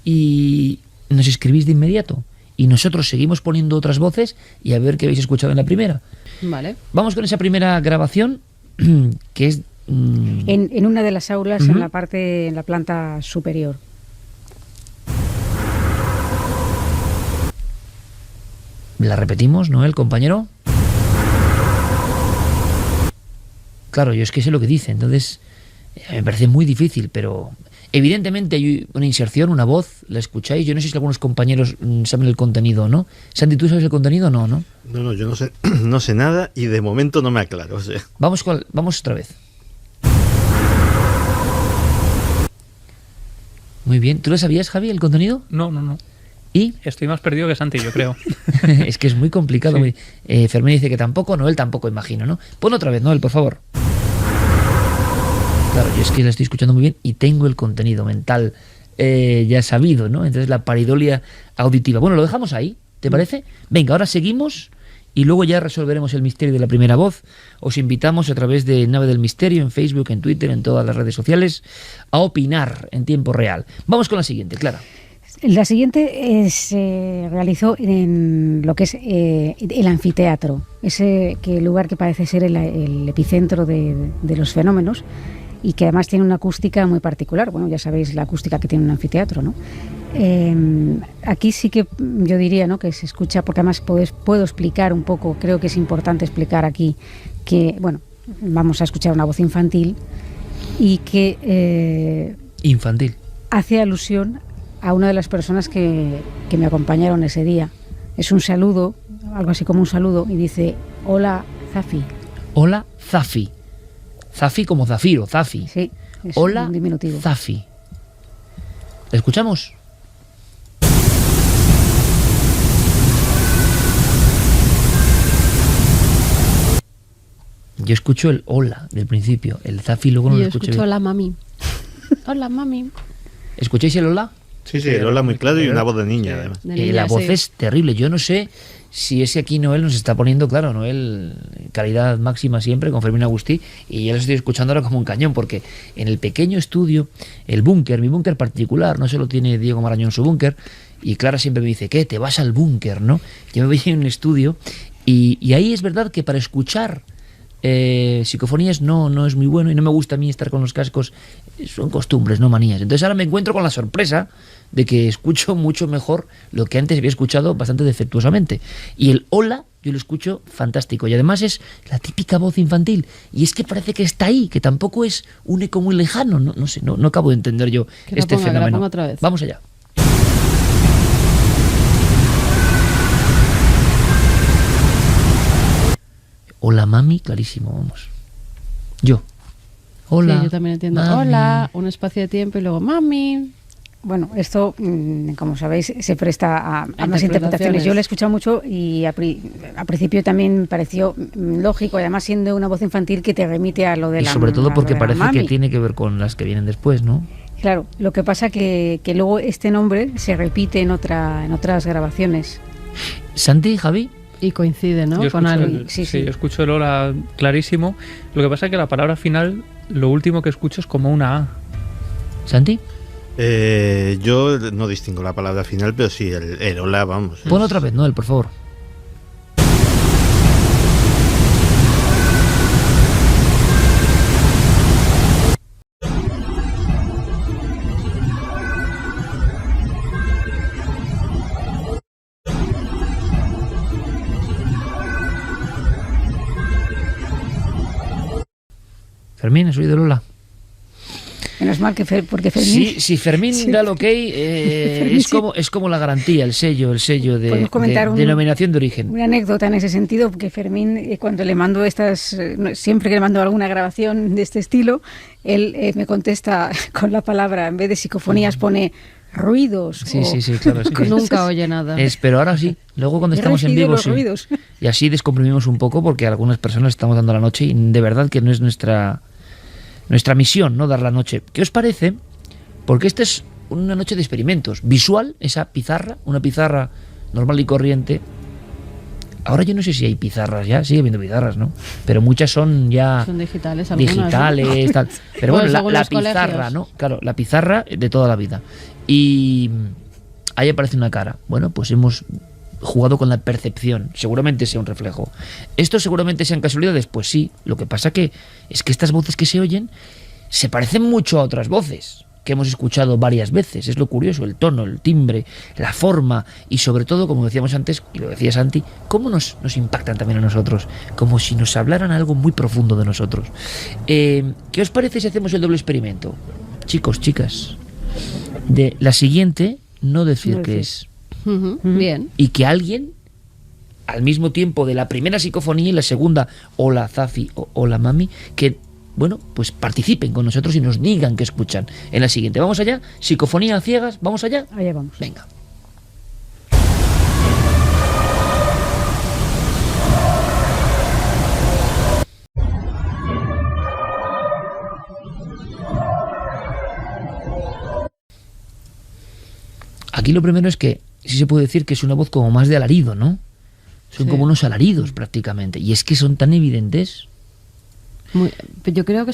y nos escribís de inmediato. Y nosotros seguimos poniendo otras voces y a ver qué habéis escuchado en la primera. Vale. Vamos con esa primera grabación, que es... En una de las aulas, en la planta superior. ¿La repetimos, Noel, compañero? Claro, yo es que sé lo que dice, entonces me parece muy difícil, pero evidentemente hay una inserción, una voz, la escucháis. Yo no sé si algunos compañeros saben el contenido o no. Santi, ¿tú sabes el contenido o no? No, yo no sé nada y de momento no me aclaro. O sea. Vamos otra vez. Muy bien. ¿Tú lo sabías, Javi, el contenido? No. ¿Y? Estoy más perdido que Santi, yo creo. Es que es muy complicado. Sí. Fermín dice que tampoco, Noel tampoco, imagino, ¿no? Pon otra vez, Noel, por favor. Claro, yo es que la estoy escuchando muy bien y tengo el contenido mental ya sabido, ¿no? Entonces la paridolia auditiva. Bueno, lo dejamos ahí, ¿te parece? Venga, ahora seguimos y luego ya resolveremos el misterio de la primera voz. Os invitamos a través de Nave del Misterio, en Facebook, en Twitter, en todas las redes sociales, a opinar en tiempo real. Vamos con la siguiente, Clara. La siguiente se realizó en lo que es el anfiteatro, ese lugar que parece ser el epicentro de los fenómenos y que además tiene una acústica muy particular. Bueno, ya sabéis la acústica que tiene un anfiteatro, ¿no? Aquí sí que yo diría, ¿no?, que se escucha, porque además puedo explicar un poco, creo que es importante explicar aquí que, bueno, vamos a escuchar una voz infantil y que... infantil. Hace alusión a una de las personas que me acompañaron ese día. Es un saludo, algo así como un saludo, y dice: hola, Zafi. Hola, Zafi. Zafi como Zafiro, Zafi. Sí, es hola, un diminutivo. Zafi. ¿La escuchamos? Yo escucho el hola del principio, el Zafi luego no lo escucho. Yo escucho bien. hola, mami. Hola, mami. ¿Escucháis el hola? Sí, el hola muy claro y una voz de niña, además. La voz es terrible. Yo no sé si ese aquí Noel nos está poniendo, claro, Noel, calidad máxima siempre, con Fermín Agustí, y ya lo estoy escuchando ahora como un cañón, porque en el pequeño estudio, el búnker, mi búnker particular, no se lo tiene Diego Marañón su búnker, y Clara siempre me dice: ¿qué? ¿Te vas al búnker, no? Yo me voy en un estudio, y ahí es verdad que para escuchar psicofonías no es muy bueno, y no me gusta a mí estar con los cascos. Son costumbres, no manías. Entonces ahora me encuentro con la sorpresa de que escucho mucho mejor lo que antes había escuchado bastante defectuosamente. Y el hola yo lo escucho fantástico, y además es la típica voz infantil, y es que parece que está ahí, que tampoco es un eco muy lejano. No sé, no acabo de entender yo este fenómeno. Que la ponga otra vez. Vamos allá. Hola, mami, clarísimo, vamos. Hola. Sí, yo también entiendo. Mami. Hola, un espacio de tiempo y luego mami. Bueno, esto, como sabéis, se presta a más interpretaciones. Yo lo he escuchado mucho y a principio también me pareció lógico, además siendo una voz infantil que te remite a lo de la... Y sobre todo porque parece mami. que tiene que ver con las que vienen después, ¿no? Claro, lo que pasa que luego este nombre se repite en otras grabaciones. Santi, Javi. Y coincide, ¿no? Yo Con escucho algo. sí, yo escucho el hola clarísimo. Lo que pasa es que la palabra final, lo último que escucho es como una A. ¿Santi? Yo no distingo la palabra final, pero sí, el hola, vamos. Pon otra vez, Noel, por favor. Fermín, ¿has oído el hola? Menos mal que porque Fermín... Sí, si Fermín da el ok, es como la garantía, el sello de denominación de origen. Una anécdota en ese sentido, porque Fermín, cuando le mando siempre que le mando alguna grabación de este estilo, él me contesta con la palabra, en vez de psicofonías pone ruidos. Sí, claro. Es que nunca oye nada. Pero ahora sí, luego cuando estamos en vivo, sí. Ruidos. Y así descomprimimos un poco, porque a algunas personas estamos dando la noche y de verdad que no es nuestra misión, ¿no? Dar la noche. ¿Qué os parece? Porque esta es una noche de experimentos. Visual, esa pizarra, una pizarra normal y corriente. Ahora yo no sé si hay pizarras ya, sigue habiendo pizarras, ¿no? Pero muchas son ya... Son digitales, algunas. Digitales, tal. Pero bueno, la pizarra, colegios. ¿no? Claro, la pizarra de toda la vida. Y ahí aparece una cara. Bueno, pues hemos jugado con la percepción. Seguramente sea un reflejo. ¿Esto seguramente sean casualidades? Pues sí. Lo que pasa es que estas voces que se oyen se parecen mucho a otras voces que hemos escuchado varias veces. Es lo curioso, el tono, el timbre, la forma y sobre todo, como decíamos antes, y lo decía Santi, cómo nos impactan también a nosotros, como si nos hablaran algo muy profundo de nosotros. ¿Qué os parece si hacemos el doble experimento? Chicos, chicas, de la siguiente, no decir qué es. Bien. Y que alguien, al mismo tiempo de la primera psicofonía y la segunda, hola Zafi o hola Mami, que, bueno, pues participen con nosotros y nos digan qué escuchan en la siguiente. ¿Vamos allá? Psicofonía a ciegas, ¿vamos allá? Allá vamos. Venga. Aquí lo primero es que sí se puede decir que es una voz como más de alarido, ¿no? Son como unos alaridos prácticamente. Y es que son tan evidentes. Yo creo que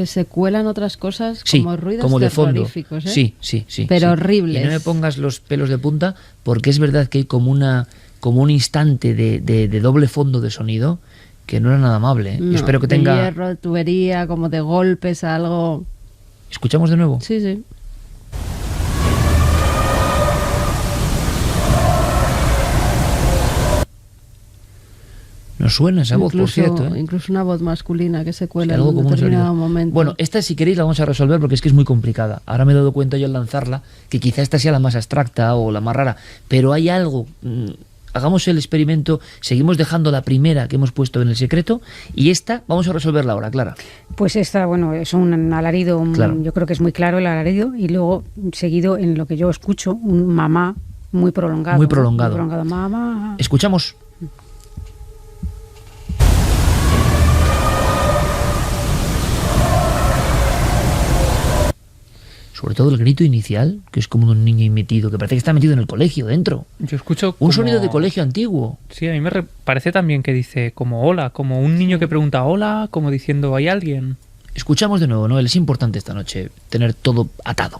se cuelan otras cosas como ruidos como de fondo. ¿eh? Sí. Pero horribles. Y no me pongas los pelos de punta, porque es verdad que hay como un instante de doble fondo de sonido que no era nada amable. No, yo espero que tenga... De hierro, tubería, como de golpes, algo... ¿Escuchamos de nuevo? Sí. Nos suena esa voz, por cierto. Incluso una voz masculina que se cuela en un determinado momento. Bueno, esta si queréis la vamos a resolver porque es que es muy complicada. Ahora me he dado cuenta yo al lanzarla que quizá esta sea la más abstracta o la más rara, pero hay algo... Hagamos el experimento, seguimos dejando la primera que hemos puesto en el secreto y esta vamos a resolverla ahora, Clara. Pues esta, bueno, es un alarido, claro. Yo creo que es muy claro el alarido y luego seguido en lo que yo escucho, un mamá muy prolongado. Muy prolongado. Mamá. Escuchamos. Sobre todo el grito inicial, que es como de un niño metido, que parece que está metido en el colegio dentro. Yo escucho un sonido de colegio antiguo. Sí, a mí me parece también que dice como hola, como un niño que pregunta hola, como diciendo ¿hay alguien? Escuchamos de nuevo, Noel, es importante esta noche tener todo atado.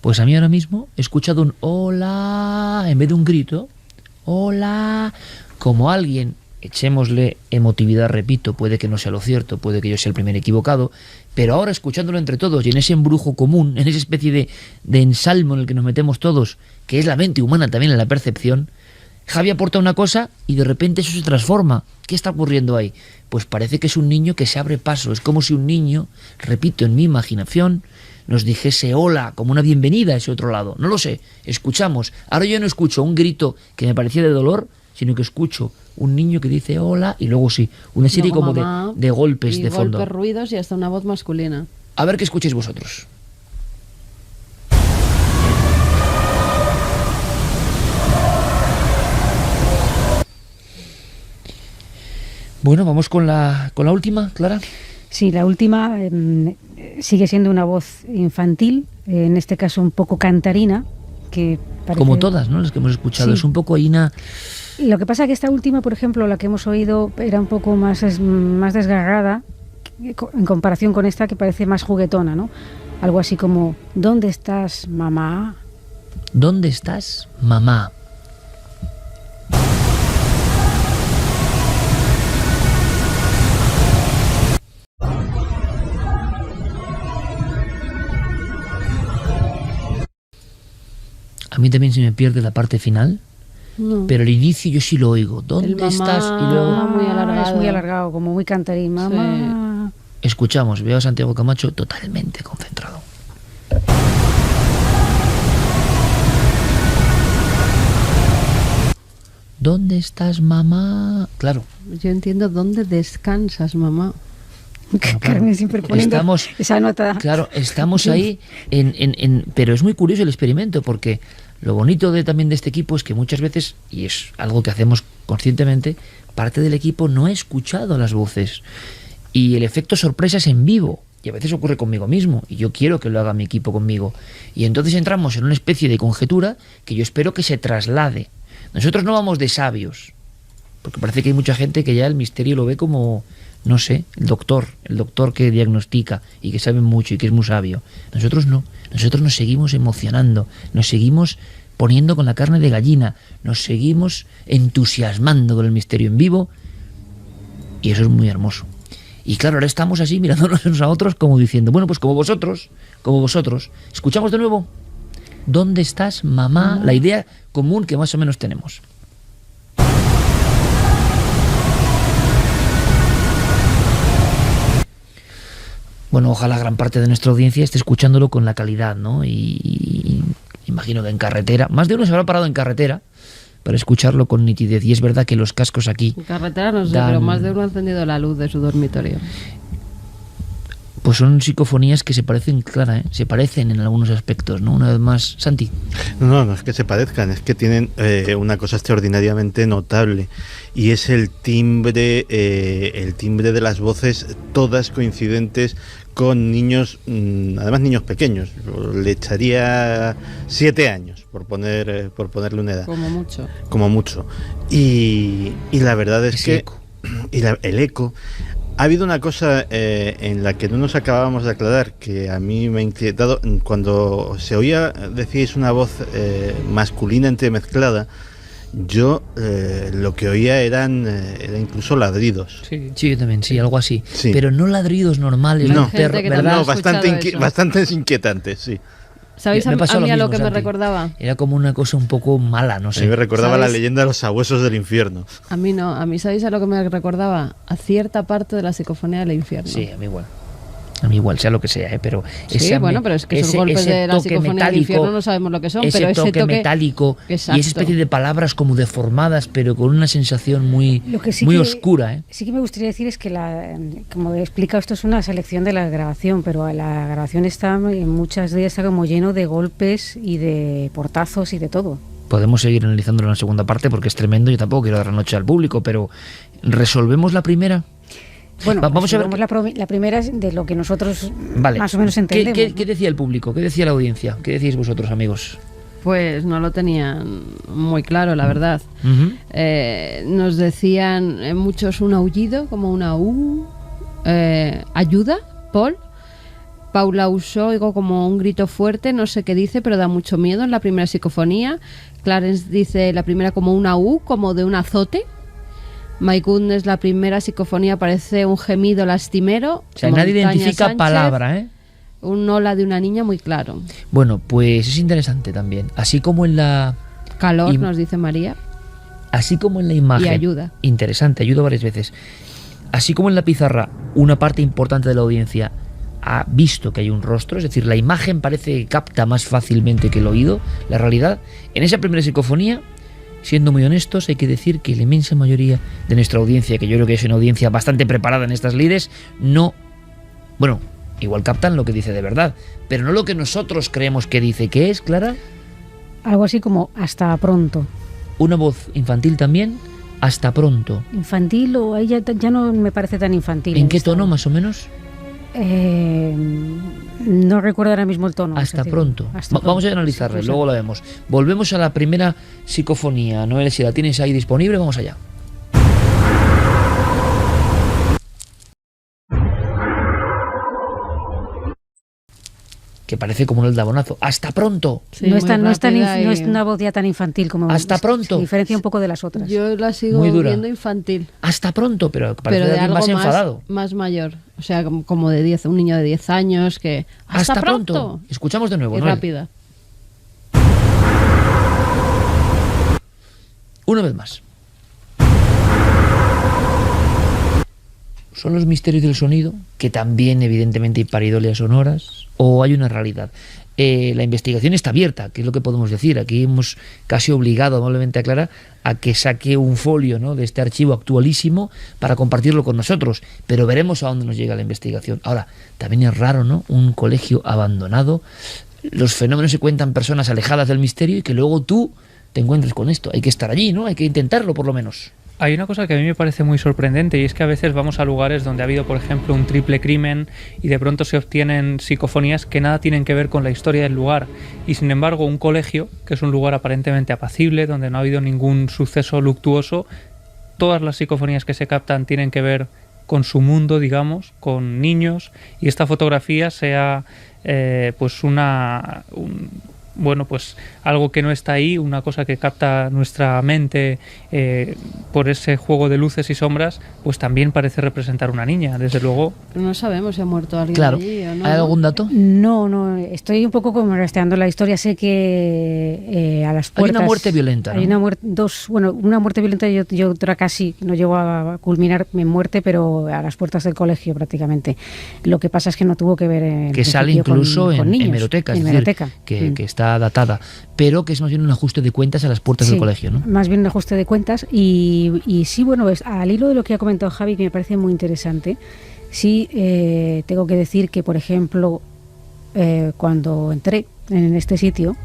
Pues a mí ahora mismo he escuchado un hola en vez de un grito. Hola. Como alguien, echémosle emotividad, repito, puede que no sea lo cierto, puede que yo sea el primer equivocado, pero ahora escuchándolo entre todos y en ese embrujo común, en esa especie de ensalmo en el que nos metemos todos, que es la mente humana también en la percepción, Javi aporta una cosa y de repente eso se transforma. ¿Qué está ocurriendo ahí? Pues parece que es un niño que se abre paso. Es como si un niño, repito, en mi imaginación, nos dijese hola, como una bienvenida a ese otro lado. No lo sé, escuchamos. Ahora yo no escucho un grito que me parecía de dolor, sino que escucho un niño que dice hola y luego sí, una serie luego como de golpes de fondo. Golpes, ruidos y hasta una voz masculina. A ver qué escuchéis vosotros. Bueno, vamos con la última, Clara. Sí, la última sigue siendo una voz infantil, en este caso un poco cantarina, que parece... Como todas, ¿no? Las que hemos escuchado, sí. Es un poco ahí una... Lo que pasa es que esta última, por ejemplo, la que hemos oído, era un poco más desgarrada en comparación con esta que parece más juguetona, ¿no? Algo así como, ¿dónde estás, mamá? ¿Dónde estás, mamá? A mí también se me pierde la parte final, No. pero el inicio yo sí lo oigo. ¿Dónde El mamá estás? Y luego muy alargado. Es muy alargado, como muy cantarín. Mamá. escuchamos, veo a Santiago Camacho totalmente concentrado. ¿Dónde estás, mamá? Claro. Yo entiendo dónde descansas, mamá. Claro, Carmen siempre poniendo esa nota. Claro, estamos ahí pero es muy curioso el experimento, porque lo bonito también de este equipo es que muchas veces, y es algo que hacemos conscientemente, parte del equipo no ha escuchado las voces y el efecto sorpresa es en vivo, y a veces ocurre conmigo mismo y yo quiero que lo haga mi equipo conmigo, y entonces entramos en una especie de conjetura que yo espero que se traslade. Nosotros no vamos de sabios, porque parece que hay mucha gente que ya el misterio lo ve como, no sé, el doctor que diagnostica y que sabe mucho y que es muy sabio. Nosotros no, nosotros nos seguimos emocionando, nos seguimos poniendo con la carne de gallina, nos seguimos entusiasmando con el misterio en vivo, y eso es muy hermoso. Y claro, ahora estamos así mirándonos unos a otros como diciendo, bueno, pues como vosotros. Escuchamos de nuevo. ¿Dónde estás, mamá? La idea común que más o menos tenemos. Bueno, ojalá gran parte de nuestra audiencia esté escuchándolo con la calidad, ¿no? Y imagino que en carretera, más de uno se habrá parado en carretera para escucharlo con nitidez. Y es verdad que los cascos aquí... En carretera no sé, pero más de uno ha encendido la luz de su dormitorio. Pues son psicofonías que se parecen, Clara, se parecen en algunos aspectos, ¿no? Una vez más, Santi. No es que se parezcan, es que tienen una cosa extraordinariamente notable, y es el timbre de las voces, todas coincidentes con niños, además niños pequeños. Le echaría 7 años, por ponerle una edad. Como mucho. Y la verdad es que... Eco. El eco... Ha habido una cosa en la que no nos acabábamos de aclarar, que a mí me ha inquietado. Cuando se oía, decíais, una voz masculina entremezclada, yo lo que oía eran incluso ladridos. Sí, yo también, sí, algo así. Sí. Pero no ladridos normales, no, ¿verdad? No, bastante inquietantes, sí. ¿Sabéis a mí a lo que me recordaba? Era como una cosa un poco mala, no sé. A mí me recordaba la leyenda de los sabuesos del infierno. A mí no, a mí ¿sabéis a lo que me recordaba? A cierta parte de la psicofonía del infierno. Sí, a mí igual, sea lo que sea, pero... Sí, bueno, pero es que esos golpes de la psicofonía del infierno no sabemos lo que son, pero ese toque metálico, exacto. Y esa especie de palabras como deformadas, pero con una sensación muy oscura. Sí que me gustaría decir es que, como he explicado, esto es una selección de la grabación, pero la grabación está, en muchas de ellas está como lleno de golpes y de portazos y de todo. Podemos seguir analizándolo en la segunda parte porque es tremendo, yo tampoco quiero dar la noche al público, pero ¿resolvemos la primera? Bueno, vamos a ver. La primera es de lo que nosotros vale. más o menos entendemos. ¿Qué decía el público? ¿Qué decía la audiencia? ¿Qué decíais vosotros, amigos? Pues no lo tenían muy claro, la verdad. Nos decían muchos un aullido, como una U. Ayuda, Paul. Paula usó, oigo como un grito fuerte, no sé qué dice, pero da mucho miedo en la primera psicofonía. Clarence dice la primera como una U, como de un azote. My Goodness, la primera psicofonía parece un gemido lastimero. O sea, nadie identifica Sánchez, palabra, ¿eh? Un hola de una niña muy claro. Bueno, pues es interesante también. Así como en la... Calor, nos dice María. Así como en la imagen. Y ayuda. Interesante, ayuda varias veces. Así como en la pizarra, una parte importante de la audiencia ha visto que hay un rostro, es decir, la imagen parece que capta más fácilmente que el oído la realidad. En esa primera psicofonía, siendo muy honestos, hay que decir que la inmensa mayoría de nuestra audiencia, que yo creo que es una audiencia bastante preparada en estas lides, no... Bueno, igual captan lo que dice de verdad, pero no lo que nosotros creemos que dice. ¿Qué es, Clara? Algo así como hasta pronto. Una voz infantil también, hasta pronto. Infantil, o ahí ya no me parece tan infantil. ¿En qué tono, más o menos? No recuerdo ahora mismo el tono. Hasta pronto. Vamos a analizarlo, sí, luego lo vemos. Volvemos a la primera psicofonía. Noel, si la tienes ahí disponible, vamos allá. Que parece como un aldabonazo. ¡Hasta pronto! Sí, no es una voz ya tan infantil como... ¡Hasta pronto! Se diferencia un poco de las otras. Yo la sigo viendo infantil. ¡Hasta pronto! Pero parece de alguien más enfadado. Más mayor. O sea, como de 10, un niño de 10 años que... ¡Hasta pronto! Escuchamos de nuevo, y Noel. rápida. Una vez más. ¿Son los misterios del sonido, que también evidentemente hay pareidolias sonoras, o hay una realidad? La investigación está abierta, que es lo que podemos decir. Aquí hemos casi obligado amablemente a Clara a que saque un folio, ¿no?, de este archivo actualísimo para compartirlo con nosotros, pero veremos a dónde nos llega la investigación. Ahora, también es raro, ¿no?, un colegio abandonado. Los fenómenos se cuentan personas alejadas del misterio y que luego tú te encuentres con esto. Hay que estar allí, ¿no? Hay que intentarlo por lo menos. Hay una cosa que a mí me parece muy sorprendente, y es que a veces vamos a lugares donde ha habido, por ejemplo, un triple crimen y de pronto se obtienen psicofonías que nada tienen que ver con la historia del lugar, y sin embargo un colegio, que es un lugar aparentemente apacible, donde no ha habido ningún suceso luctuoso, todas las psicofonías que se captan tienen que ver con su mundo, digamos, con niños, y esta fotografía sea pues algo que no está ahí, una cosa que capta nuestra mente por ese juego de luces y sombras, pues también parece representar una niña, desde luego. Pero no sabemos si ha muerto alguien allí o no. ¿Hay algún dato? No, estoy un poco como rastreando la historia. Sé que a las puertas... Hay una muerte violenta, ¿no? Hay una muerte violenta y otra casi, no llegó a culminar en muerte, pero a las puertas del colegio prácticamente. Lo que pasa es que no tuvo que ver que sale incluso con niños, en hemeroteca, es decir, que está datada, pero que es más bien un ajuste de cuentas a las puertas del colegio, ¿no? Más bien un ajuste de cuentas y sí, bueno, al hilo de lo que ha comentado Javi, que me parece muy interesante, sí tengo que decir que, por ejemplo, cuando entré en este sitio,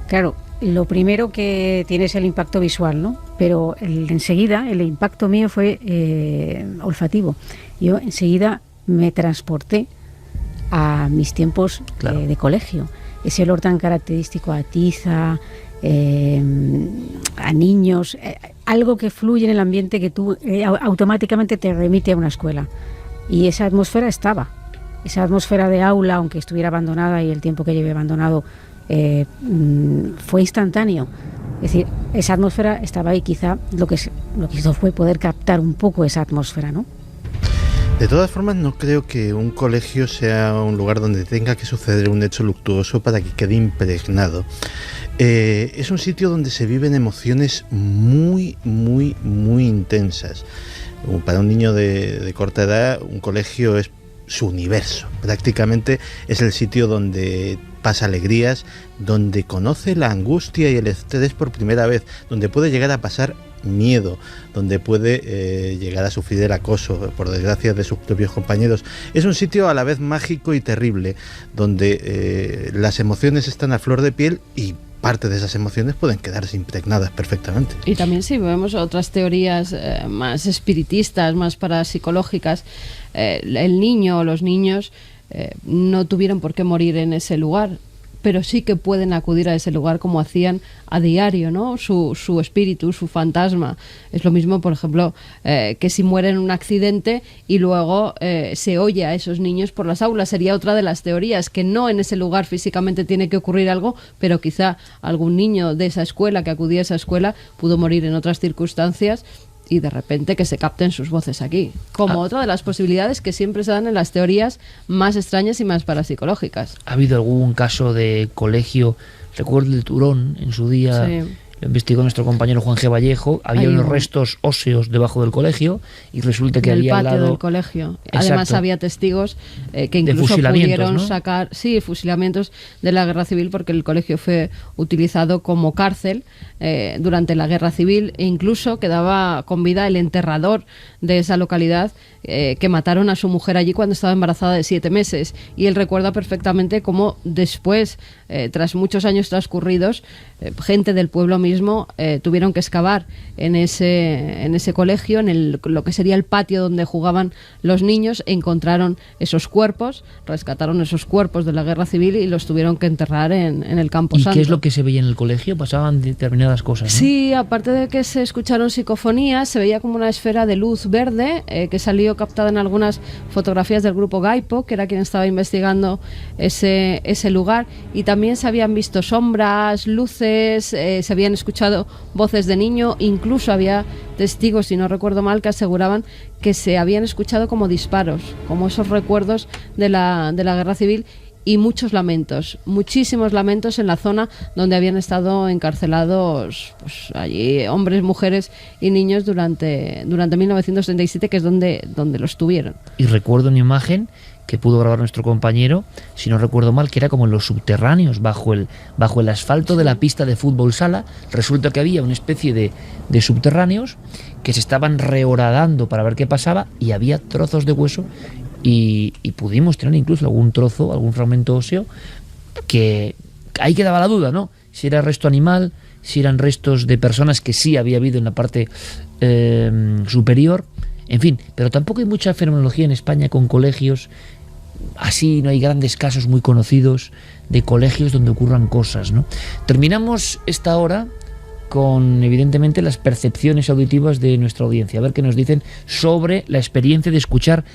claro, lo primero que tiene es el impacto visual, ¿no? Pero enseguida el impacto mío fue olfativo. Yo enseguida me transporté a mis tiempos de colegio. Ese olor tan característico a tiza, a niños, algo que fluye en el ambiente que tú automáticamente te remite a una escuela. Y esa atmósfera estaba. Esa atmósfera de aula, aunque estuviera abandonada y el tiempo que llevé abandonado fue instantáneo. Es decir, esa atmósfera estaba ahí. Quizá lo que hizo fue poder captar un poco esa atmósfera, ¿no? De todas formas, no creo que un colegio sea un lugar donde tenga que suceder un hecho luctuoso para que quede impregnado. Es un sitio donde se viven emociones muy, muy, muy intensas. Para un niño de corta edad, un colegio es su universo. Prácticamente es el sitio donde pasa alegrías, donde conoce la angustia y el estrés por primera vez, donde puede llegar a pasar miedo, donde puede llegar a sufrir el acoso, por desgracia, de sus propios compañeros. Es un sitio a la vez mágico y terrible, donde las emociones están a flor de piel y parte de esas emociones pueden quedarse impregnadas perfectamente. Y también si vemos otras teorías más espiritistas, más parapsicológicas, el niño o los niños no tuvieron por qué morir en ese lugar, pero sí que pueden acudir a ese lugar como hacían a diario, ¿no? Su espíritu, su fantasma. Es lo mismo, por ejemplo, que si mueren en un accidente y luego se oye a esos niños por las aulas. Sería otra de las teorías, que no en ese lugar físicamente tiene que ocurrir algo, pero quizá algún niño de esa escuela, que acudía a esa escuela, pudo morir en otras circunstancias, y de repente que se capten sus voces aquí, como otra de las posibilidades que siempre se dan en las teorías más extrañas y más parapsicológicas. ¿Ha habido algún caso de colegio? Recuerdo el de Turón, en su día, lo investigó nuestro compañero Juan G. Vallejo, había unos restos óseos debajo del colegio y resulta que había al lado... En el patio del colegio. Exacto. Además había testigos que incluso pudieron, ¿no?, sacar fusilamientos de la guerra civil, porque el colegio fue utilizado como cárcel durante la guerra civil, e incluso quedaba con vida el enterrador de esa localidad, que mataron a su mujer allí cuando estaba embarazada de 7 meses, y él recuerda perfectamente cómo después, tras muchos años transcurridos, gente del pueblo mismo tuvieron que excavar en ese colegio, en lo que sería el patio donde jugaban los niños, encontraron esos cuerpos, rescataron esos cuerpos de la guerra civil y los tuvieron que enterrar en el Campo Santo. ¿Y qué es lo que se veía en el colegio? Pasaban determinadas cosas, ¿no? Sí, aparte de que se escucharon psicofonías, se veía como una esfera de luz verde que salió captada en algunas fotografías del grupo Gaipo, que era quien estaba investigando ese lugar, y también se habían visto sombras, luces, se habían escuchado voces de niño, incluso había testigos, si no recuerdo mal, que aseguraban que se habían escuchado como disparos, como esos recuerdos de la guerra civil, y muchos lamentos, muchísimos lamentos en la zona donde habían estado encarcelados pues, allí hombres, mujeres y niños durante 1937, que es donde los tuvieron. Y recuerdo una imagen que pudo grabar nuestro compañero, si no recuerdo mal, que era como en los subterráneos, bajo el asfalto de la pista de fútbol sala. Resulta que había una especie de subterráneos que se estaban rehoradando para ver qué pasaba, y había trozos de hueso, y pudimos tener incluso algún trozo, algún fragmento óseo, que ahí quedaba la duda, ¿no? Si era resto animal, si eran restos de personas, que sí había habido en la parte superior. En fin, pero tampoco hay mucha fenomenología en España con colegios. Así no hay grandes casos muy conocidos de colegios donde ocurran cosas, ¿no? Terminamos esta hora con, evidentemente, las percepciones auditivas de nuestra audiencia. A ver qué nos dicen sobre la experiencia de escuchar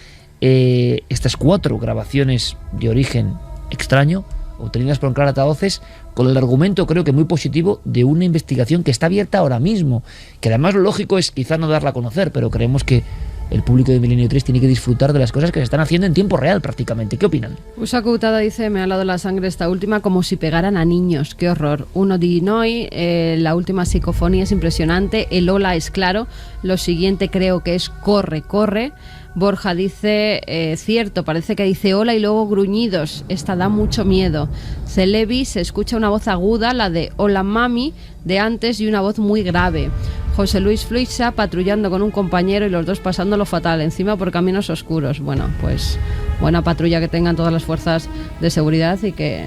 estas 4 grabaciones de origen extraño, obtenidas por Clara Altavoces, con el argumento, creo que muy positivo, de una investigación que está abierta ahora mismo, que además lo lógico es quizá no darla a conocer, pero creemos que el público de Milenio 3 tiene que disfrutar de las cosas que se están haciendo en tiempo real prácticamente. ¿Qué opinan? Usa Coutada dice: me ha helado la sangre esta última, como si pegaran a niños, qué horror. Uno di noi, la última psicofonía es impresionante, el hola es claro, lo siguiente creo que es corre, corre. Borja dice, cierto, parece que dice hola y luego gruñidos, esta da mucho miedo. Celebi, se escucha una voz aguda, la de hola mami, de antes, y una voz muy grave. José Luis Fluixa, patrullando con un compañero y los dos pasándolo fatal, encima por caminos oscuros. Bueno, pues buena patrulla que tengan todas las fuerzas de seguridad y que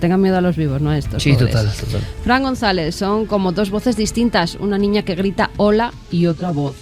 tengan miedo a los vivos, no a estos. Sí, pobres. total. Fran González, son como 2 voces distintas, una niña que grita hola y otra voz.